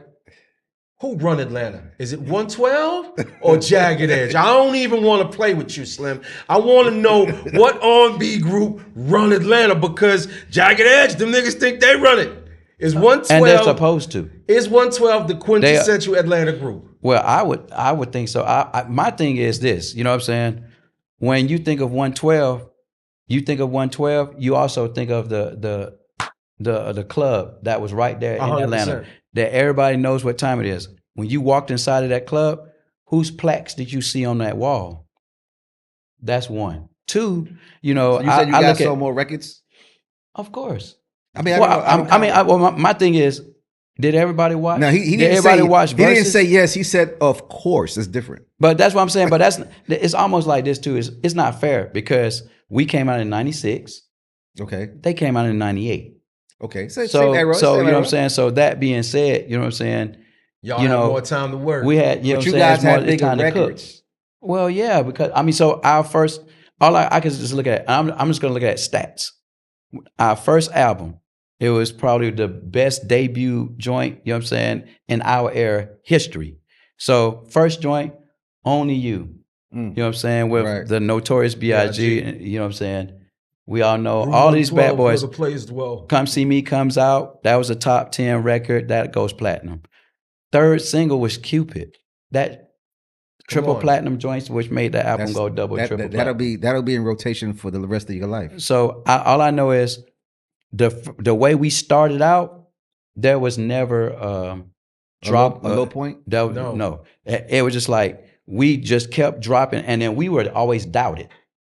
Who run Atlanta? Is it 112 or Jagged Edge? I don't even want to play with you, Slim. I want to know what R&B group run Atlanta because Jagged Edge, them niggas think they run it. Is 112 And they're supposed to. Is 112 the quintessential Atlanta group? Well, I would think so. My thing is this. You know what I'm saying? When you think of 112, you also think of the club that was right there in 100%. Atlanta. That everybody knows what time it is. When you walked inside of that club, whose plaques did you see on that wall? That's one. Two, So you said you guys sold more records? Of course. I mean, My thing is, did everybody watch? No, he did didn't everybody say, watch he didn't Versus? say yes. He said, of course. It's different. But that's what I'm saying. But it's almost like this too. It's not fair because we came out in '96. Okay. They came out in '98. Okay. Same So era, you same know what era. I'm saying. So that being said, you know what I'm saying. Y'all You have know, more time to work. We had, you know But what you I'm saying. guys It's more- had it's bigger time to cook. records. Well, yeah, because so our first, all I can just look at. I'm just gonna look at stats. Our first album, it was probably the best debut joint. You know what I'm saying, in our era history. So first joint, Only You. You know what I'm saying, with Right. the Notorious B.I.G. B.I.G.. You know what I'm saying. We all know Room all these 112 bad boys. where the plays dwell. Come See Me comes out. That was a top 10 record. That goes platinum. Third single was Cupid. That triple on. platinum joints, which made the album That's- go double, triple that'll platinum. that'll be in rotation for the rest of your life. So all I know is the way we started out, there was never drop a low point. No, it was just like we just kept dropping, and then we were always doubted.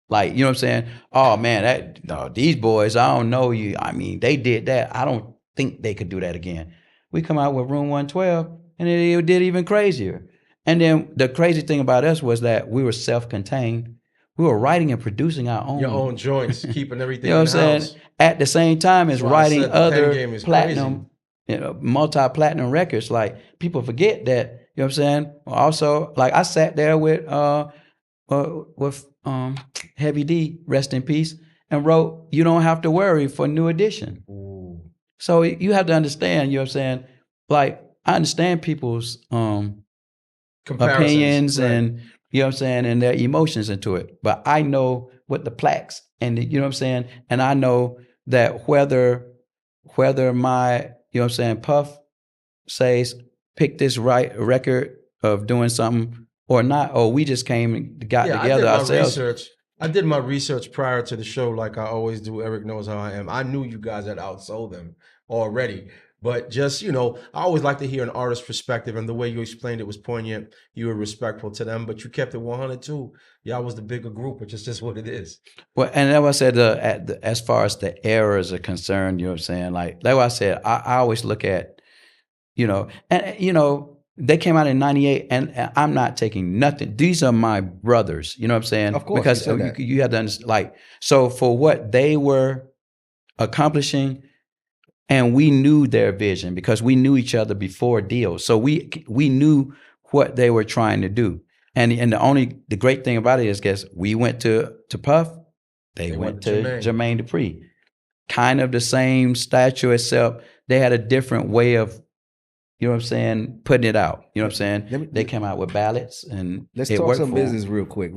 Like, you know what I'm saying? Oh man, these boys, I don't know you. I mean, they did that. I don't think they could do that again. We come out with Room 112, and it did even crazier. And then the crazy thing about us was that we were self-contained. We were writing and producing our own. Your own joints, keeping everything You know what I'm in-house. saying? At the same time as That's why I writing said the pen other game is platinum, multi-platinum records. Like, people forget that, you know what I'm saying? Also, like, I sat there with Heavy D, rest in peace, and wrote "You Don't Have to Worry" for New Edition. Ooh. So you have to understand, you know what I'm saying? Like, I understand people's opinions, right. and, you know what I'm saying, and their emotions into it. But I know what the plaques and you know what I'm saying? And I know that whether my, you know what I'm saying, Puff says pick this right record of doing something or not, or we just came and got together ourselves. I did my research prior to the show, like I always do. Eric knows how I am. I knew you guys had outsold them already. But just, I always like to hear an artist's perspective, and the way you explained it was poignant. You were respectful to them, but you kept it 100 too. Y'all was the bigger group, which is just what it is. Well, and like I said, as far as the errors are concerned, you know what I'm saying? Like I said, I always look at, they came out in 98, and I'm not taking nothing. These are my brothers, you know what I'm saying? Of course, because you have to understand, like, so for what they were accomplishing, and we knew their vision because we knew each other before deals. So we knew what they were trying to do. And the great thing about it is, guess we went to Puff, they went to Jermaine Dupri. Kind of the same stature, except they had a different way of, you know what I'm saying, putting it out. You know what I'm saying? They came out with ballads, and let's talk some business real quick.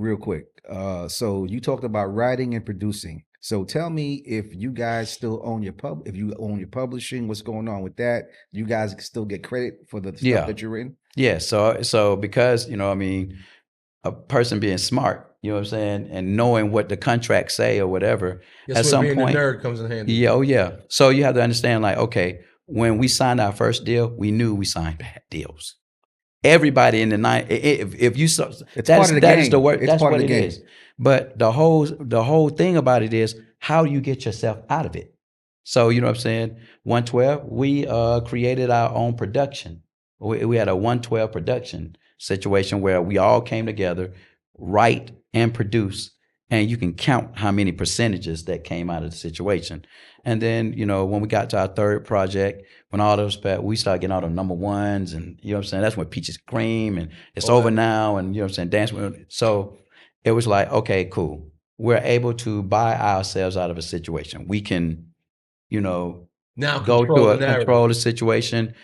So you talked about writing and producing. So tell me if you guys still own if you own your publishing, what's going on with that? You guys still get credit for the stuff that you're in? Yeah. So because, a person being smart, you know what I'm saying, and knowing what the contracts say or whatever, at some point, the nerd comes in handy. Yeah, yeah. So you have to understand, like, okay, when we signed our first deal, we knew we signed bad deals. Everybody in the night, if you saw, that is the word. That's what it is. But the whole thing about it is, how do you get yourself out of it? So, you know what I'm saying? 112, we created our own production. We had a 112 production situation where we all came together, write and produce, and you can count how many percentages that came out of the situation. And then, when we got to our third project, when all those, we started getting all the number ones, and, you know what I'm saying, that's when Peaches Cream, and It's Over Now, and, you know what I'm saying, Dance With. So it was like, okay, cool. We're able to buy ourselves out of a situation. We can, now go through control the situation.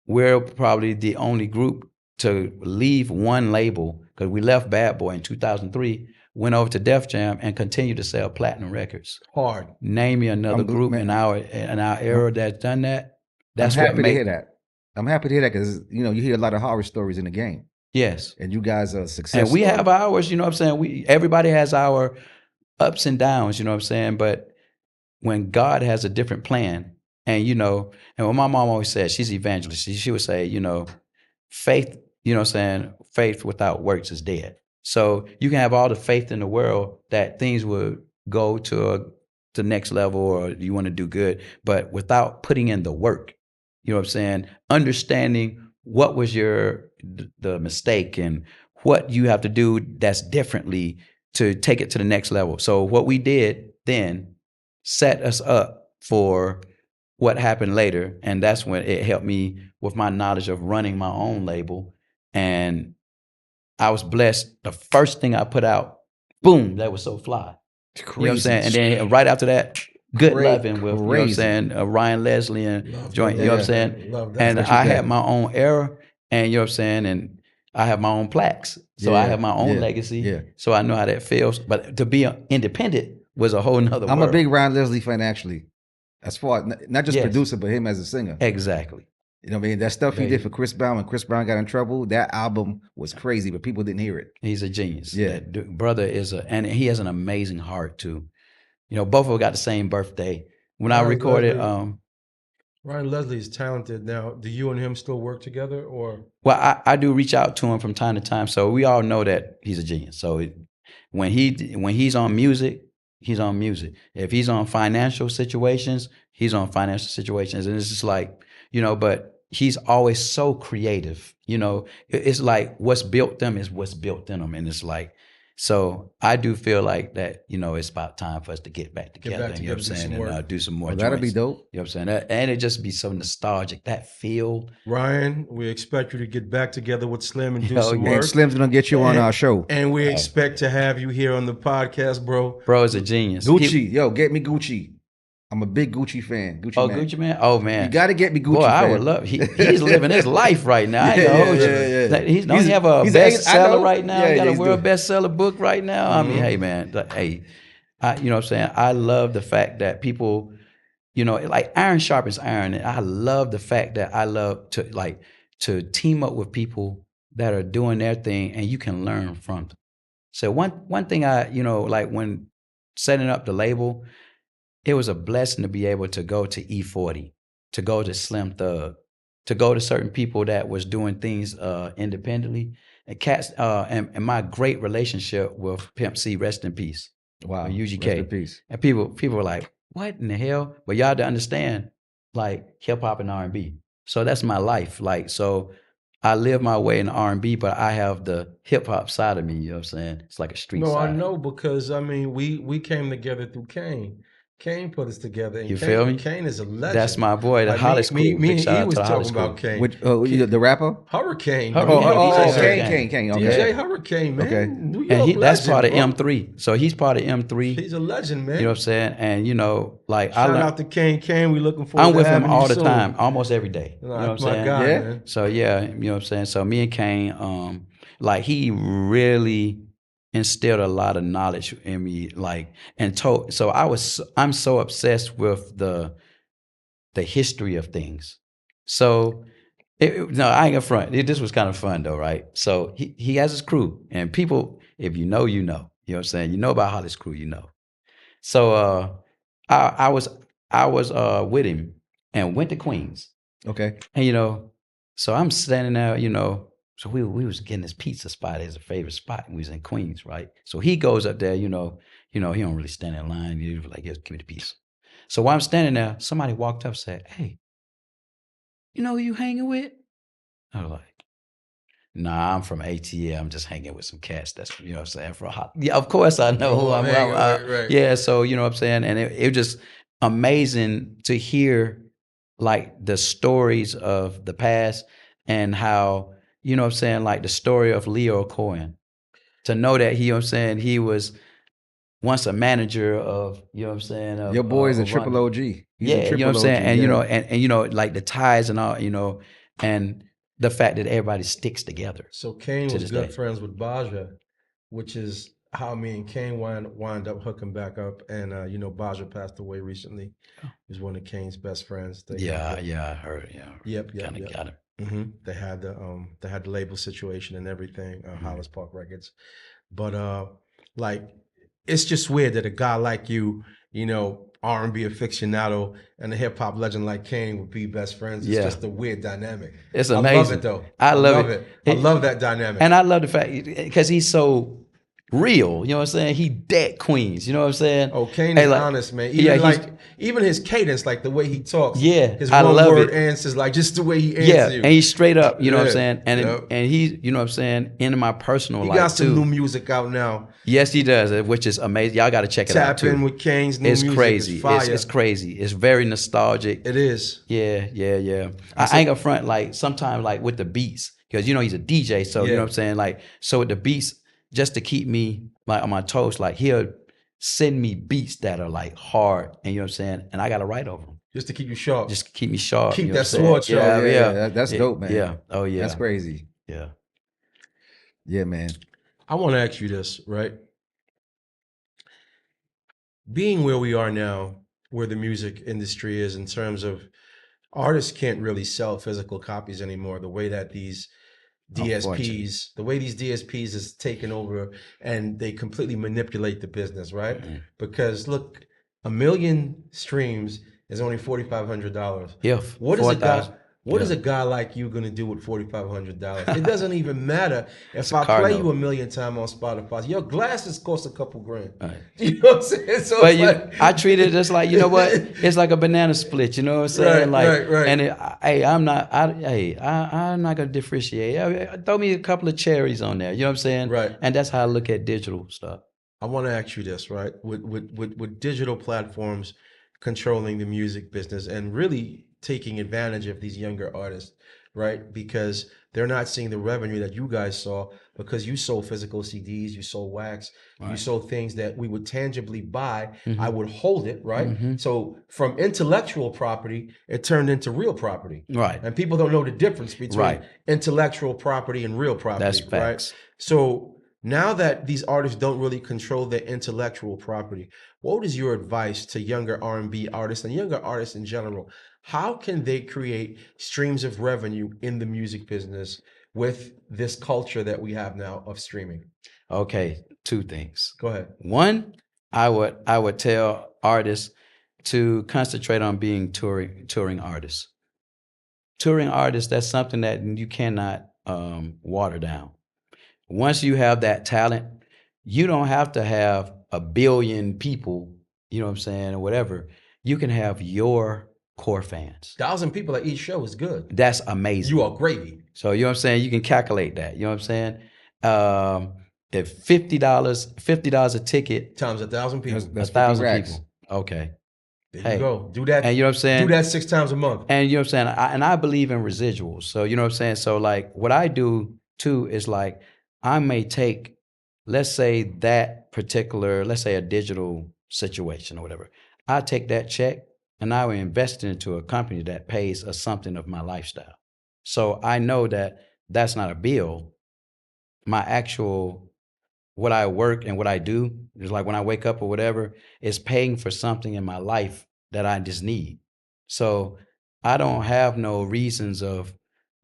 We're probably the only group to leave one label, because we left Bad Boy in 2003, went over to Def Jam, and continued to sell platinum records. Hard. Name me another group in our era that's done that. That's I'm happy to hear that. I'm happy to hear that because, you hear a lot of horror stories in the game. Yes. And you guys are successful. And we have ours, you know what I'm saying? Everybody has our ups and downs, you know what I'm saying? But when God has a different plan, and, and what my mom always said, she's evangelist. She would say, faith, you know what I'm saying? Faith without works is dead. So you can have all the faith in the world that things will go to the next level, or you want to do good, but without putting in the work, you know what I'm saying? Understanding what was the mistake and what you have to do that's differently to take it to the next level. So what we did then set us up for what happened later. And that's when it helped me with my knowledge of running my own label. And I was blessed. The first thing I put out, boom, that was So Fly. Crazy. You know what I'm saying? And then right after that, Good Loving with, you know what I'm saying, Ryan Leslie and Joint, you know what I'm saying? And I had my own era, and you know what I'm saying? And I have my own plaques. So I have my own legacy. Yeah. So I know how that feels. But to be independent was a whole nother world. I'm a big Ryan Leslie fan, actually. As far not just producer, but him as a singer. Exactly. You know what I mean? That stuff he did for Chris Brown when Chris Brown got in trouble, that album was crazy, but people didn't hear it. He's a genius. Yeah. That brother and he has an amazing heart too. Both of them got the same birthday. When I recorded Ryan Leslie is talented. Now, do you and him still work together, or? Well, I do reach out to him from time to time, so we all know that he's a genius. So when he's on music, he's on music. If he's on financial situations, he's on financial situations, and it's just like, but he's always so creative. It's like what's built them is what's built in them, and it's like. So I do feel like that, it's about time for us to get back together, you know what I'm saying, and do some more. That'd be dope. You know what I'm saying? And it just be so nostalgic, that feel. Ryan, we expect you to get back together with Slim and do some work. And Slim's gonna get you on our show. And we expect to have you here on the podcast, bro. Bro is a genius. Gucci, get me Gucci. I'm a big Gucci fan. Gucci man. Gucci man? Oh, man. You got to get me Gucci Boy, fan. I would love he's living his life right now. I know. He's have a bestseller right now. He got a world bestseller book right now. I mean, hey, man. You know what I'm saying? I love the fact that people, like iron sharpens iron. And I love the fact that I love to team up with people that are doing their thing and you can learn from them. So one thing like when setting up the label, it was a blessing to be able to go to E40, to go to Slim Thug, to go to certain people that was doing things independently. And cats and my great relationship with Pimp C, rest in peace. Wow, UGK. Rest in peace. And people were like, what in the hell? But y'all to understand, like hip hop and R&B. So that's my life. Like, so I live my way in R&B, but I have the hip hop side of me. You know what I'm saying? It's like a street side. No, I know, because I mean, we came together through Kane. Kane put us together. And you feel me? Kane is a legend. That's my boy, the Hollis crew. Me and he was talking about Kane. Which, the rapper? Hurricane. Kane. Okay. DJ Hurricane, man. Okay. New York and that's part of bro. M3. So he's part of M3. He's a legend, man. You know what I'm saying? And like shout out to Kane. Kane, we looking forward. I'm with to him all the soon. time, almost every day. You know what I'm saying? God, yeah. Man. So yeah, you know what I'm saying? So me and Kane, like he really instilled a lot of knowledge in me, so I'm so obsessed with the history of things. So no, I ain't gonna front. This was kind of fun though, right? So he has his crew, and people, if you know, you know. You know what I'm saying? You know about Hollis crew, you know. So I was with him and went to Queens. Okay. And so I'm standing there, so we was getting this pizza spot as a favorite spot, and we was in Queens, right? So he goes up there, he don't really stand in line. He was like, "Yes, give me the pizza." So while I'm standing there, somebody walked up and said, "Hey, you know who you hanging with?" I was like, "Nah, I'm from ATL. I'm just hanging with some cats. That's, you know what I'm saying, for a hot." Yeah, of course I know who I'm right. Yeah, so you know what I'm saying? And it was just amazing to hear like the stories of the past and how, you know what I'm saying, like the story of Leo Cohen. To know that he, you know what I'm saying, he was once a manager of, you know what I'm saying, your boy's a triple OG. He's a triple, you know what I'm saying? And and like the ties and all, and the fact that everybody sticks together. So Kane was good friends with Baja, which is how me and Kane wind up hooking back up. And Baja passed away recently. He was one of Kane's best friends. I heard. Yeah. Yep. Got him. Mm-hmm. They had the label situation and everything, Hollis Park Records. But it's just weird that a guy like you, R&B aficionado and a hip hop legend like Kane would be best friends. It's just a weird dynamic. It's amazing. I love it though. I love it. I love that dynamic. And I love the fact because he's so real, you know what I'm saying? He dead Queens, you know what I'm saying? Oh, Kane is honest, man. Even his cadence, like the way he talks. Yeah, his one-word answers, like just the way he answers you. And he's straight up, you know what I'm saying? And he, you know what I'm saying, in my personal life too. He got some new music out now. Yes, he does, which is amazing. Y'all got to check it out too. Tap in with Kane's new music. Crazy. It's fire. It's crazy. It's very nostalgic. It is. Yeah. I ain't gonna front, like sometimes like with the beats, because he's a DJ, so you know what I'm saying? Like, so with the beats, just to keep me like on my toes, like he'll send me beats that are like hard, and you know what I'm saying, and I gotta write over them just to keep you sharp. Just to keep me sharp. Keep that sword sharp. Yeah. That's dope, man. Yeah. Oh yeah. That's crazy. Yeah, man. I want to ask you this, right? Being where we are now, where the music industry is in terms of artists can't really sell physical copies anymore. The way that these DSPs, is taken over and they completely manipulate the business, right? Mm-hmm. Because look, 1 million streams is only $4,500. If What is a guy? 4,000. What is Yeah. a guy like you gonna do with $4,500? It doesn't even matter if a I car play note. you a million times on Spotify. Your glasses cost a couple grand. Right. You know what I'm saying? So But it's like, I treat it just like, you know what? It's like a banana split. You know what I'm saying? Right. And I'm not gonna differentiate. Throw me a couple of cherries on there. You know what I'm saying? Right. And that's how I look at digital stuff. I want to ask you this, right? With digital platforms controlling the music business and really taking advantage of these younger artists, right? Because they're not seeing the revenue that you guys saw because you sold physical CDs, you sold wax, you sold things that we would tangibly buy. I would hold it, right? So from intellectual property, it turned into real property. Right. And people don't know the difference between intellectual property and real property. That's facts. Right? So now that these artists don't really control their intellectual property, what is your advice to younger R&B artists and younger artists in general? How can they create streams of revenue in the music business with this culture that we have now of streaming? Okay, two things. Go ahead. One, I would tell artists to concentrate on being touring artists. Touring artists, that's something that you cannot water down. Once you have that talent, you don't have to have a billion people, you know what I'm saying, or whatever. You can have your core fans. 1,000 people at each show is good. That's amazing. You are gravy. So you know what I'm saying? You can calculate that. You know what I'm saying? If $50 a ticket Times 1,000 people. That's 1,000 racks. people. Okay. There you go. Do that. And you know what I'm saying? Do that 6 times a month. And you know what I'm saying? I believe in residuals. So you know what I'm saying? So like what I do too is like I may take, let's say that particular, let's say a digital situation or whatever. I take that check and I will invest it into a company that pays us something of my lifestyle. So I know that that's not a bill. My actual, what I work and what I do is like when I wake up or whatever, is paying for something in my life that I just need. So I don't have no reasons of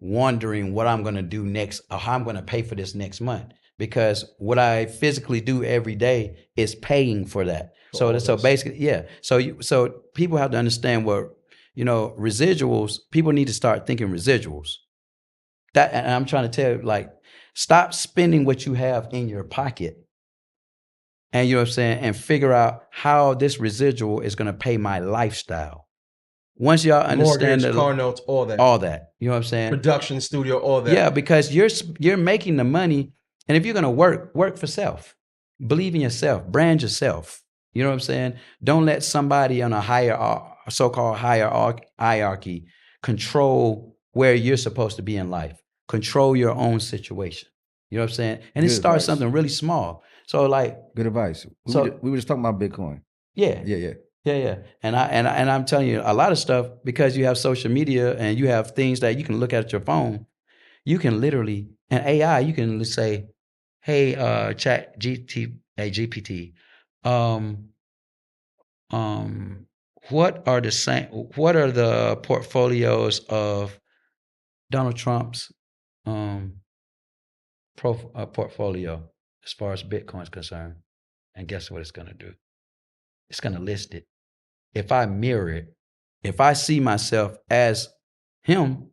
wondering what I'm going to do next or how I'm going to pay for this next month, because what I physically do every day is paying for that. So basically, yeah. So people have to understand what, you know, residuals, people need to start thinking residuals. That, and I'm trying to tell you, like, stop spending what you have in your pocket. And you know what I'm saying? And figure out how this residual is going to pay my lifestyle. Once y'all understand mortgage, car notes, all that. All that. You know what I'm saying? Production studio, all that. Yeah, because you're making the money, and if you're gonna work for self. Believe in yourself, brand yourself. You know what I'm saying? Don't let somebody on a higher, so-called hierarchy control where you're supposed to be in life. Control your own situation. You know what I'm saying? And it starts something really small. So like good advice. We were just talking about Bitcoin. Yeah. And I'm telling you, a lot of stuff, because you have social media and you have things that you can look at your phone, you can literally, and AI, you can say, hey, GPT, what are the portfolios of Donald Trump's portfolio as far as Bitcoin is concerned? And guess what it's going to do? It's going to list it. If I mirror it, if I see myself as him,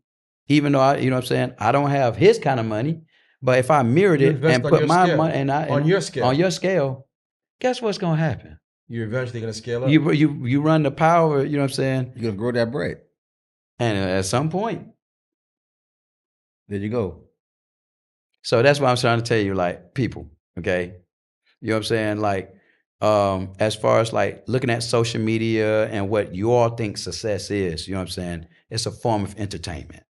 even though you know what I'm saying, I don't have his kind of money, but if I mirrored it and put my money on your scale, guess what's going to happen? You're eventually going to scale up. You run the power, you know what I'm saying? You're going to grow that bread. And at some point, there you go. So that's what I'm trying to tell you, like, people, okay? You know what I'm saying? Like, as far as like looking at social media and what you all think success is, you know what I'm saying? It's a form of entertainment,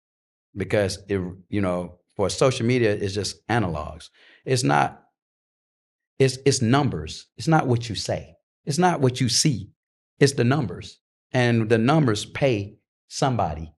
because it, you know, for social media, it's just analogs. It's not, it's numbers. It's not what you say. It's not what you see. It's the numbers, and the numbers pay somebody.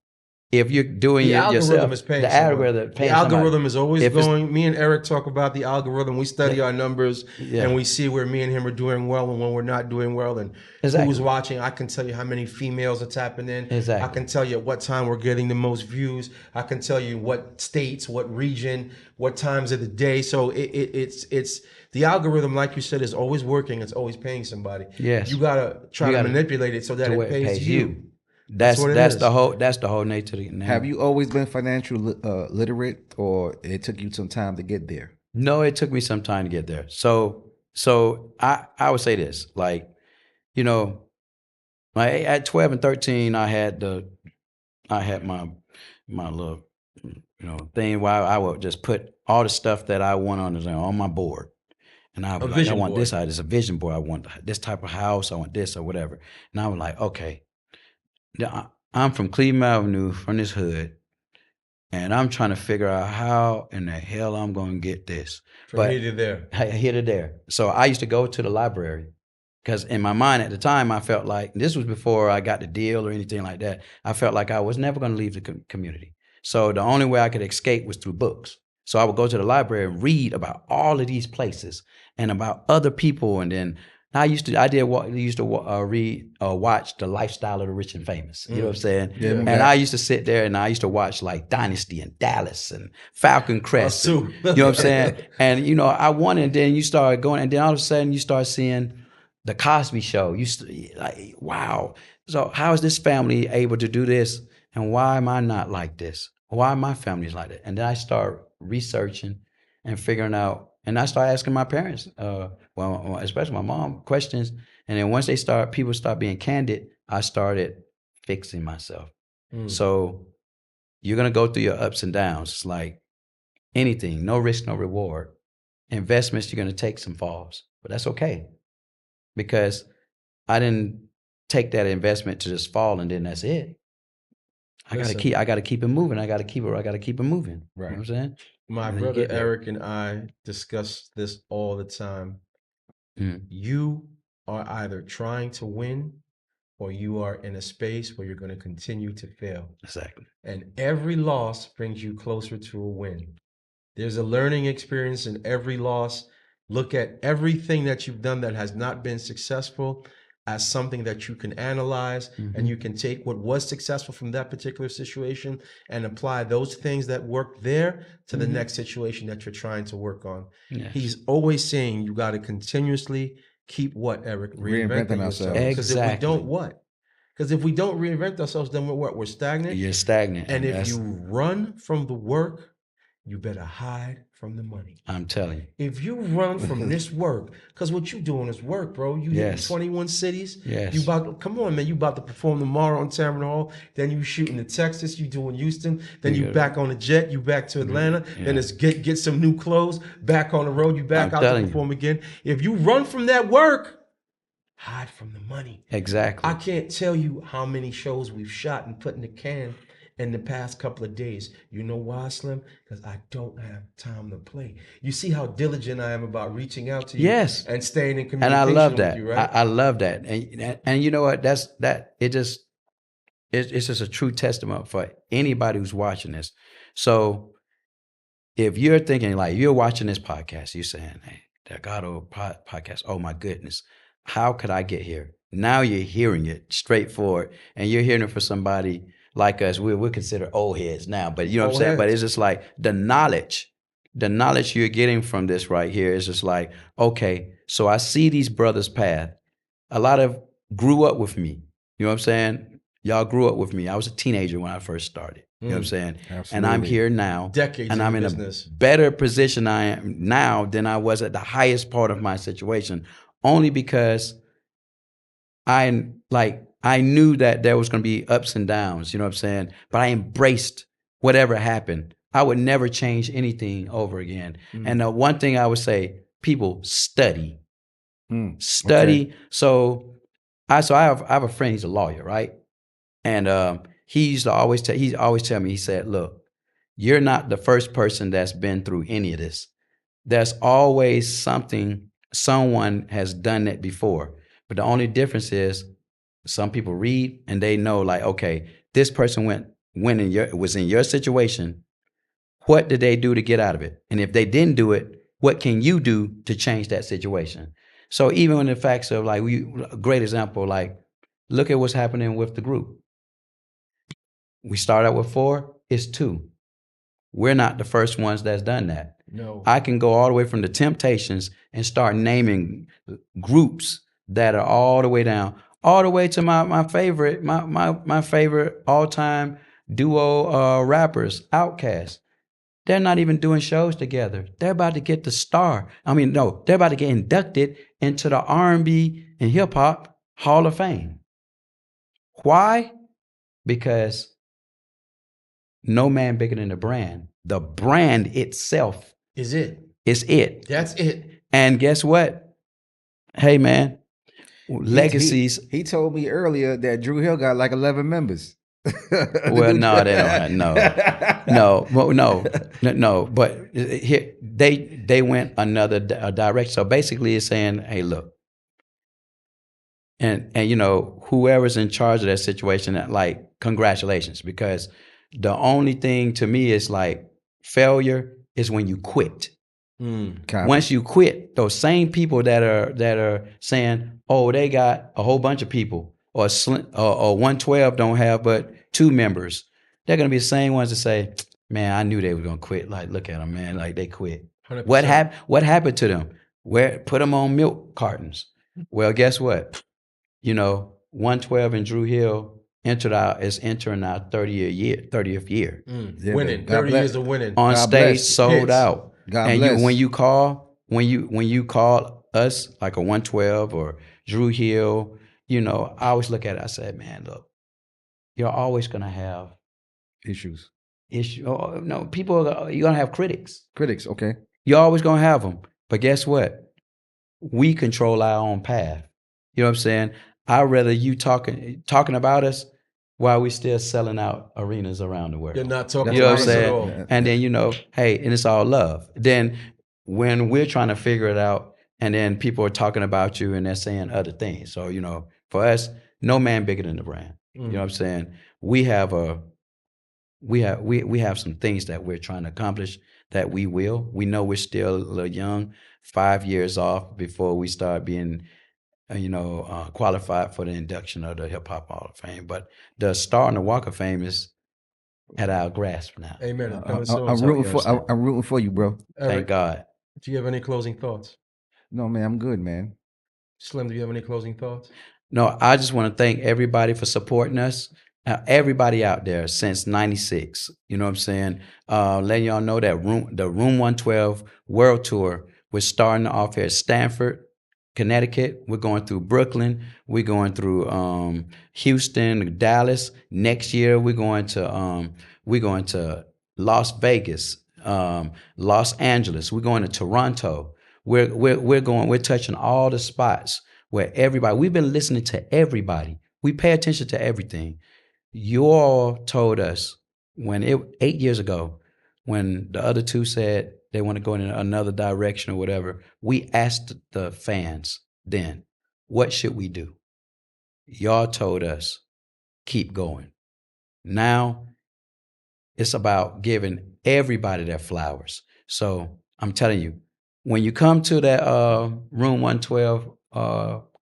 If you're doing it yourself, the algorithm is always going. Me and Eric talk about the algorithm. We study our numbers and we see where me and him are doing well and when we're not doing well, and who's watching. I can tell you how many females are tapping in. I can tell you at what time we're getting the most views. I can tell you what states, what region, what times of the day. So it's the algorithm, like you said, is always working. It's always paying somebody. Yes. You gotta try to manipulate it so that it pays you. That's what it that's is. the whole nature of the name. Have you always been financial literate, or it took you some time to get there? No, it took me some time to get there. So I would say this, like, you know, like at 12 and 13, I had my little, thing where I would just put all the stuff that I want on my board. And I was like, I vision want board. this. It's a vision board. I want this type of house. I want this or whatever. And I was like, okay, I'm from Cleveland Avenue, from this hood, and I'm trying to figure out how in the hell I'm going to get this. From here to there. Here to there. So I used to go to the library because in my mind at the time, I felt like, this was before I got the deal or anything like that, I felt like I was never going to leave the community. So the only way I could escape was through books. So I would go to the library and read about all of these places and about other people. And then watch The Lifestyle of the Rich and Famous. You know what I'm saying? Yeah, and I used to sit there and I used to watch like Dynasty and Dallas and Falcon Crest. Us too. You know what I'm saying? And I wanted, and then you start going, and then all of a sudden you start seeing The Cosby Show. Like, wow. So how is this family able to do this? And why am I not like this? Why are my families like that? And then I start researching and figuring out, and I start asking my parents, especially my mom, questions. And then once people start being candid, I started fixing myself. So you're going to go through your ups and downs. It's like anything, no risk, no reward. Investments, you're going to take some falls, but that's okay. Because I didn't take that investment to just fall and then that's it. I got to keep it moving. I got to keep it moving. Right. You know what I'm saying? My brother Eric and I discuss this all the time. You are either trying to win or you are in a space where you're going to continue to fail. Exactly. And every loss brings you closer to a win. There's a learning experience in every loss. Look at everything that you've done that has not been successful as something that you can analyze, and you can take what was successful from that particular situation and apply those things that worked there to the next situation that you're trying to work on. Yes. He's always saying you got to continuously keep what, Eric? Reinventing yourself. Because if we don't, what? Because if we don't reinvent ourselves, then we're stagnant. You're stagnant. And if you run from the work, you better hide from the money. I'm telling you. If you run from this work, because what you doing is work, bro. You hit 21 cities. Yes. Come on, man. You about to perform tomorrow on Tamron Hall. Then you shooting in Texas. You doing Houston. Then you back on a jet. You back to Atlanta. Then it's get some new clothes. Back on the road. You back out to perform again. If you run from that work, hide from the money. Exactly. I can't tell you how many shows we've shot and put in the can in the past couple of days. You know why, Slim? Because I don't have time to play. You see how diligent I am about reaching out to you, and staying in communication. And I love that. With you, right? I love that. And you know what? It's just a true testament for anybody who's watching this. So if you're thinking, like, you're watching this podcast, you're saying, hey, the Delgado podcast, oh my goodness, how could I get here? Now you're hearing it straightforward, and you're hearing it for somebody like us. We're considered old heads now, but you know what I'm saying? But it's just like the knowledge you're getting from this right here is just like, okay, so I see these brothers' path. A lot of grew up with me. You know what I'm saying? Y'all grew up with me. I was a teenager when I first started. You know what I'm saying? Absolutely. And I'm here now. Decades and I'm in business. a better position I am now than I was at the highest part of my situation, only because I knew that there was going to be ups and downs, you know what I'm saying? But I embraced whatever happened. I would never change anything over again. And the one thing I would say, people study. Study. Okay. So I have a friend, he's a lawyer, right? And he always tell me, he said, look, you're not the first person that's been through any of this. There's always someone has done that before. But the only difference is some people read and they know, like, okay, this person was in your situation. What did they do to get out of it? And if they didn't do it, what can you do to change that situation? So even in the facts of, like, a great example, like, look at what's happening with the group. We start out with 4, it's 2. We're not the first ones that's done that. No. I can go all the way from the Temptations and start naming groups that are all the way down. all the way to my favorite, my favorite all-time duo rappers, Outkast. They're not even doing shows together. They're about to get the star. I mean, no, they're about to get inducted into the R&B and hip hop Hall of Fame. Why? Because no man bigger than the brand. The brand itself Is it? is it. That's it. And guess what? Hey, man, legacies. He told me earlier that Drew Hill got like 11 members. Well, no, they don't have no. But here they went another direction. So basically, it's saying, hey, look, and you know, whoever's in charge of that situation, like, congratulations, because the only thing to me is like failure is when you quit. Once you quit, those same people that are saying, oh, they got a whole bunch of people, or 112 don't have but 2 members, they're gonna be the same ones that say, man, I knew they were gonna quit. Like, look at them, man, like they quit. 100%. What happened to them? Put them on milk cartons. Well, guess what? You know, 112 and Drew Hill is entering our 30th year. Winning. 30 years of winning. On God stage, bless. sold Hits. out. God And bless. when you call us like a 112 or Drew Hill, you know, I always look at it, I said, man, look, you're always gonna have Issues. Oh, no, you're gonna have critics. Critics, okay. You're always gonna have them. But guess what? We control our own path. You know what I'm saying? I'd rather you talking about us while we still selling out arenas around the world. You're not talking You know about what I'm us at saying? all. And then, you know, hey, and it's all love. Then when we're trying to figure it out, and then people are talking about you and they're saying other things. So, you know, for us, no man bigger than the brand. You know what I'm saying? We have some things that we're trying to accomplish that we will. We know we're still a little young, 5 years off before we start being qualified for the induction of the Hip Hop Hall of Fame. But the star on the Walk of Fame is at our grasp now. Amen. I'm rooting for you, bro. Thank God. Do you have any closing thoughts? No, man, I'm good, man. Slim, do you have any closing thoughts? No, I just want to thank everybody for supporting us. Everybody out there since '96. You know what I'm saying? Letting y'all know that the Room 112 World Tour, we're starting off here at Stanford, Connecticut. We're going through Brooklyn. We're going through Houston, Dallas. Next year we're going to Las Vegas, Los Angeles. We're going to Toronto. We're touching all the spots where everybody. We've been listening to everybody. We pay attention to everything. You all told us 8 years ago, when the other two said they want to go in another direction or whatever, we asked the fans then, what should we do? Y'all told us, keep going. Now, it's about giving everybody their flowers. So I'm telling you, when you come to that Room 112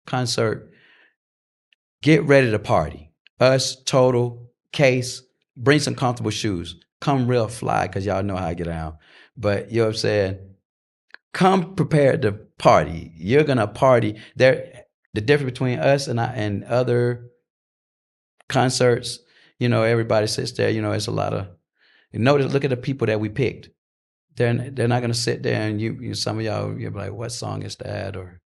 concert, get ready to party. Us, Total, Case, bring some comfortable shoes. Come real fly, because y'all know how I get down. But you know what I'm saying? Come prepared to party. You're going to party. The difference between us and other concerts, you know, everybody sits there, you know, it's a lot of, notice, look at the people that we picked. They're not going to sit there and you some of y'all, you're like, what song is that? Or,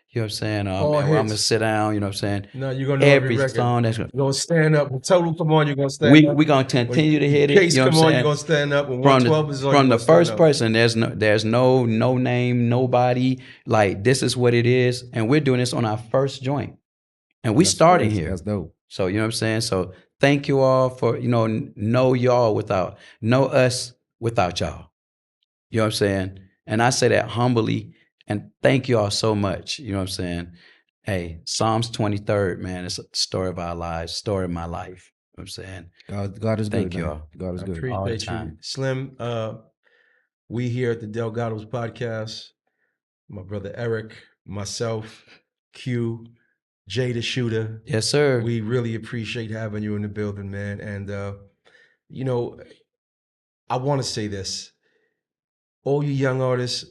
you know what I'm saying? I'm going to sit down, you know what I'm saying? No, you're going to know every song that's You're going to stand up. When Total come on, you're going to stand up. We're going to continue to hit it. Case You know come what I'm on, saying? you're going to stand up. When 112 is on, From you're the gonna first stand up. person, there's no name, nobody. Like, this is what it is. And we're doing this on our first joint. And we starting here. That's dope. So, you know what I'm saying? So thank you all for, you know y'all know us without y'all. You know what I'm saying? And I say that humbly, and thank you all so much. You know what I'm saying? Hey, Psalms 23rd, man, it's a story of our lives, story of my life. You know what I'm saying? God is Thank good. you man. all. God is good. All the Appreciate you. time. Slim, we here at the Delgados podcast, my brother Eric, myself, Q, Jay the Shooter. Yes, sir. We really appreciate having you in the building, man. And, I want to say this. All you young artists,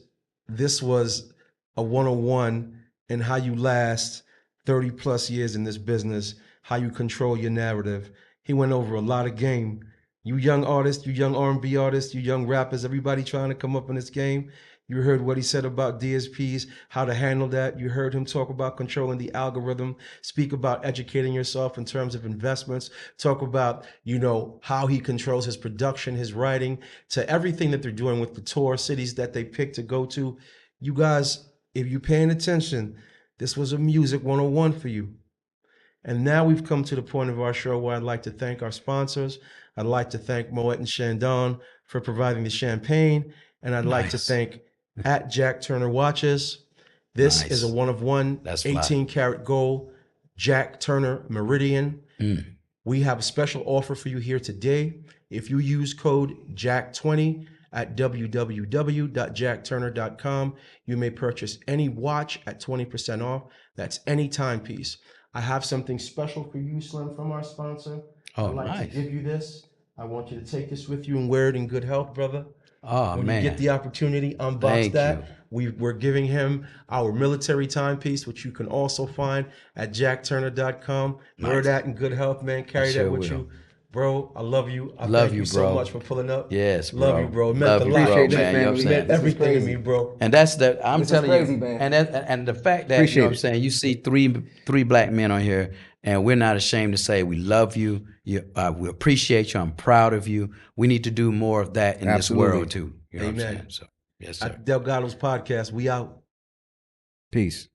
this was a 101 in how you last 30 plus years in this business, how you control your narrative. He went over a lot of game. You young artists, you young R&B artists, you young rappers, everybody trying to come up in this game. You heard what he said about DSPs, how to handle that. You heard him talk about controlling the algorithm, speak about educating yourself in terms of investments, talk about, how he controls his production, his writing, to everything that they're doing with the tour, cities that they pick to go to. You guys, if you're paying attention, this was a music 101 for you. And now we've come to the point of our show where I'd like to thank our sponsors. I'd like to thank Moet and Chandon for providing the champagne. And I'd like to thank at Jack Turner Watches. This is a one of one 18 karat gold Jack Turner Meridian. We have a special offer for you here today. If you use code JACK20 at www.jackturner.com, you may purchase any watch at 20% off. That's any timepiece. I have something special for you, Slim, from our sponsor. I'd like to give you this. I want you to take this with you and wear it in good health, brother. When you get the opportunity, unbox that. We're giving him our military timepiece, which you can also find at jackturner.com. Wear that in good health, man. Carry that with you. Bro, I love you. I thank you so much for pulling up. Yes, bro. Love you, bro. It meant a lot. Appreciate that, man. man. You It meant everything to me, bro. And that's the I'm This is telling crazy, you, man. and the fact that you know what I'm saying, you see three black men on here, and we're not ashamed to say we love you. We appreciate you. I'm proud of you. We need to do more of that in this world too. You know what I'm saying? So yes, sir. Delgado's podcast. We out. Peace.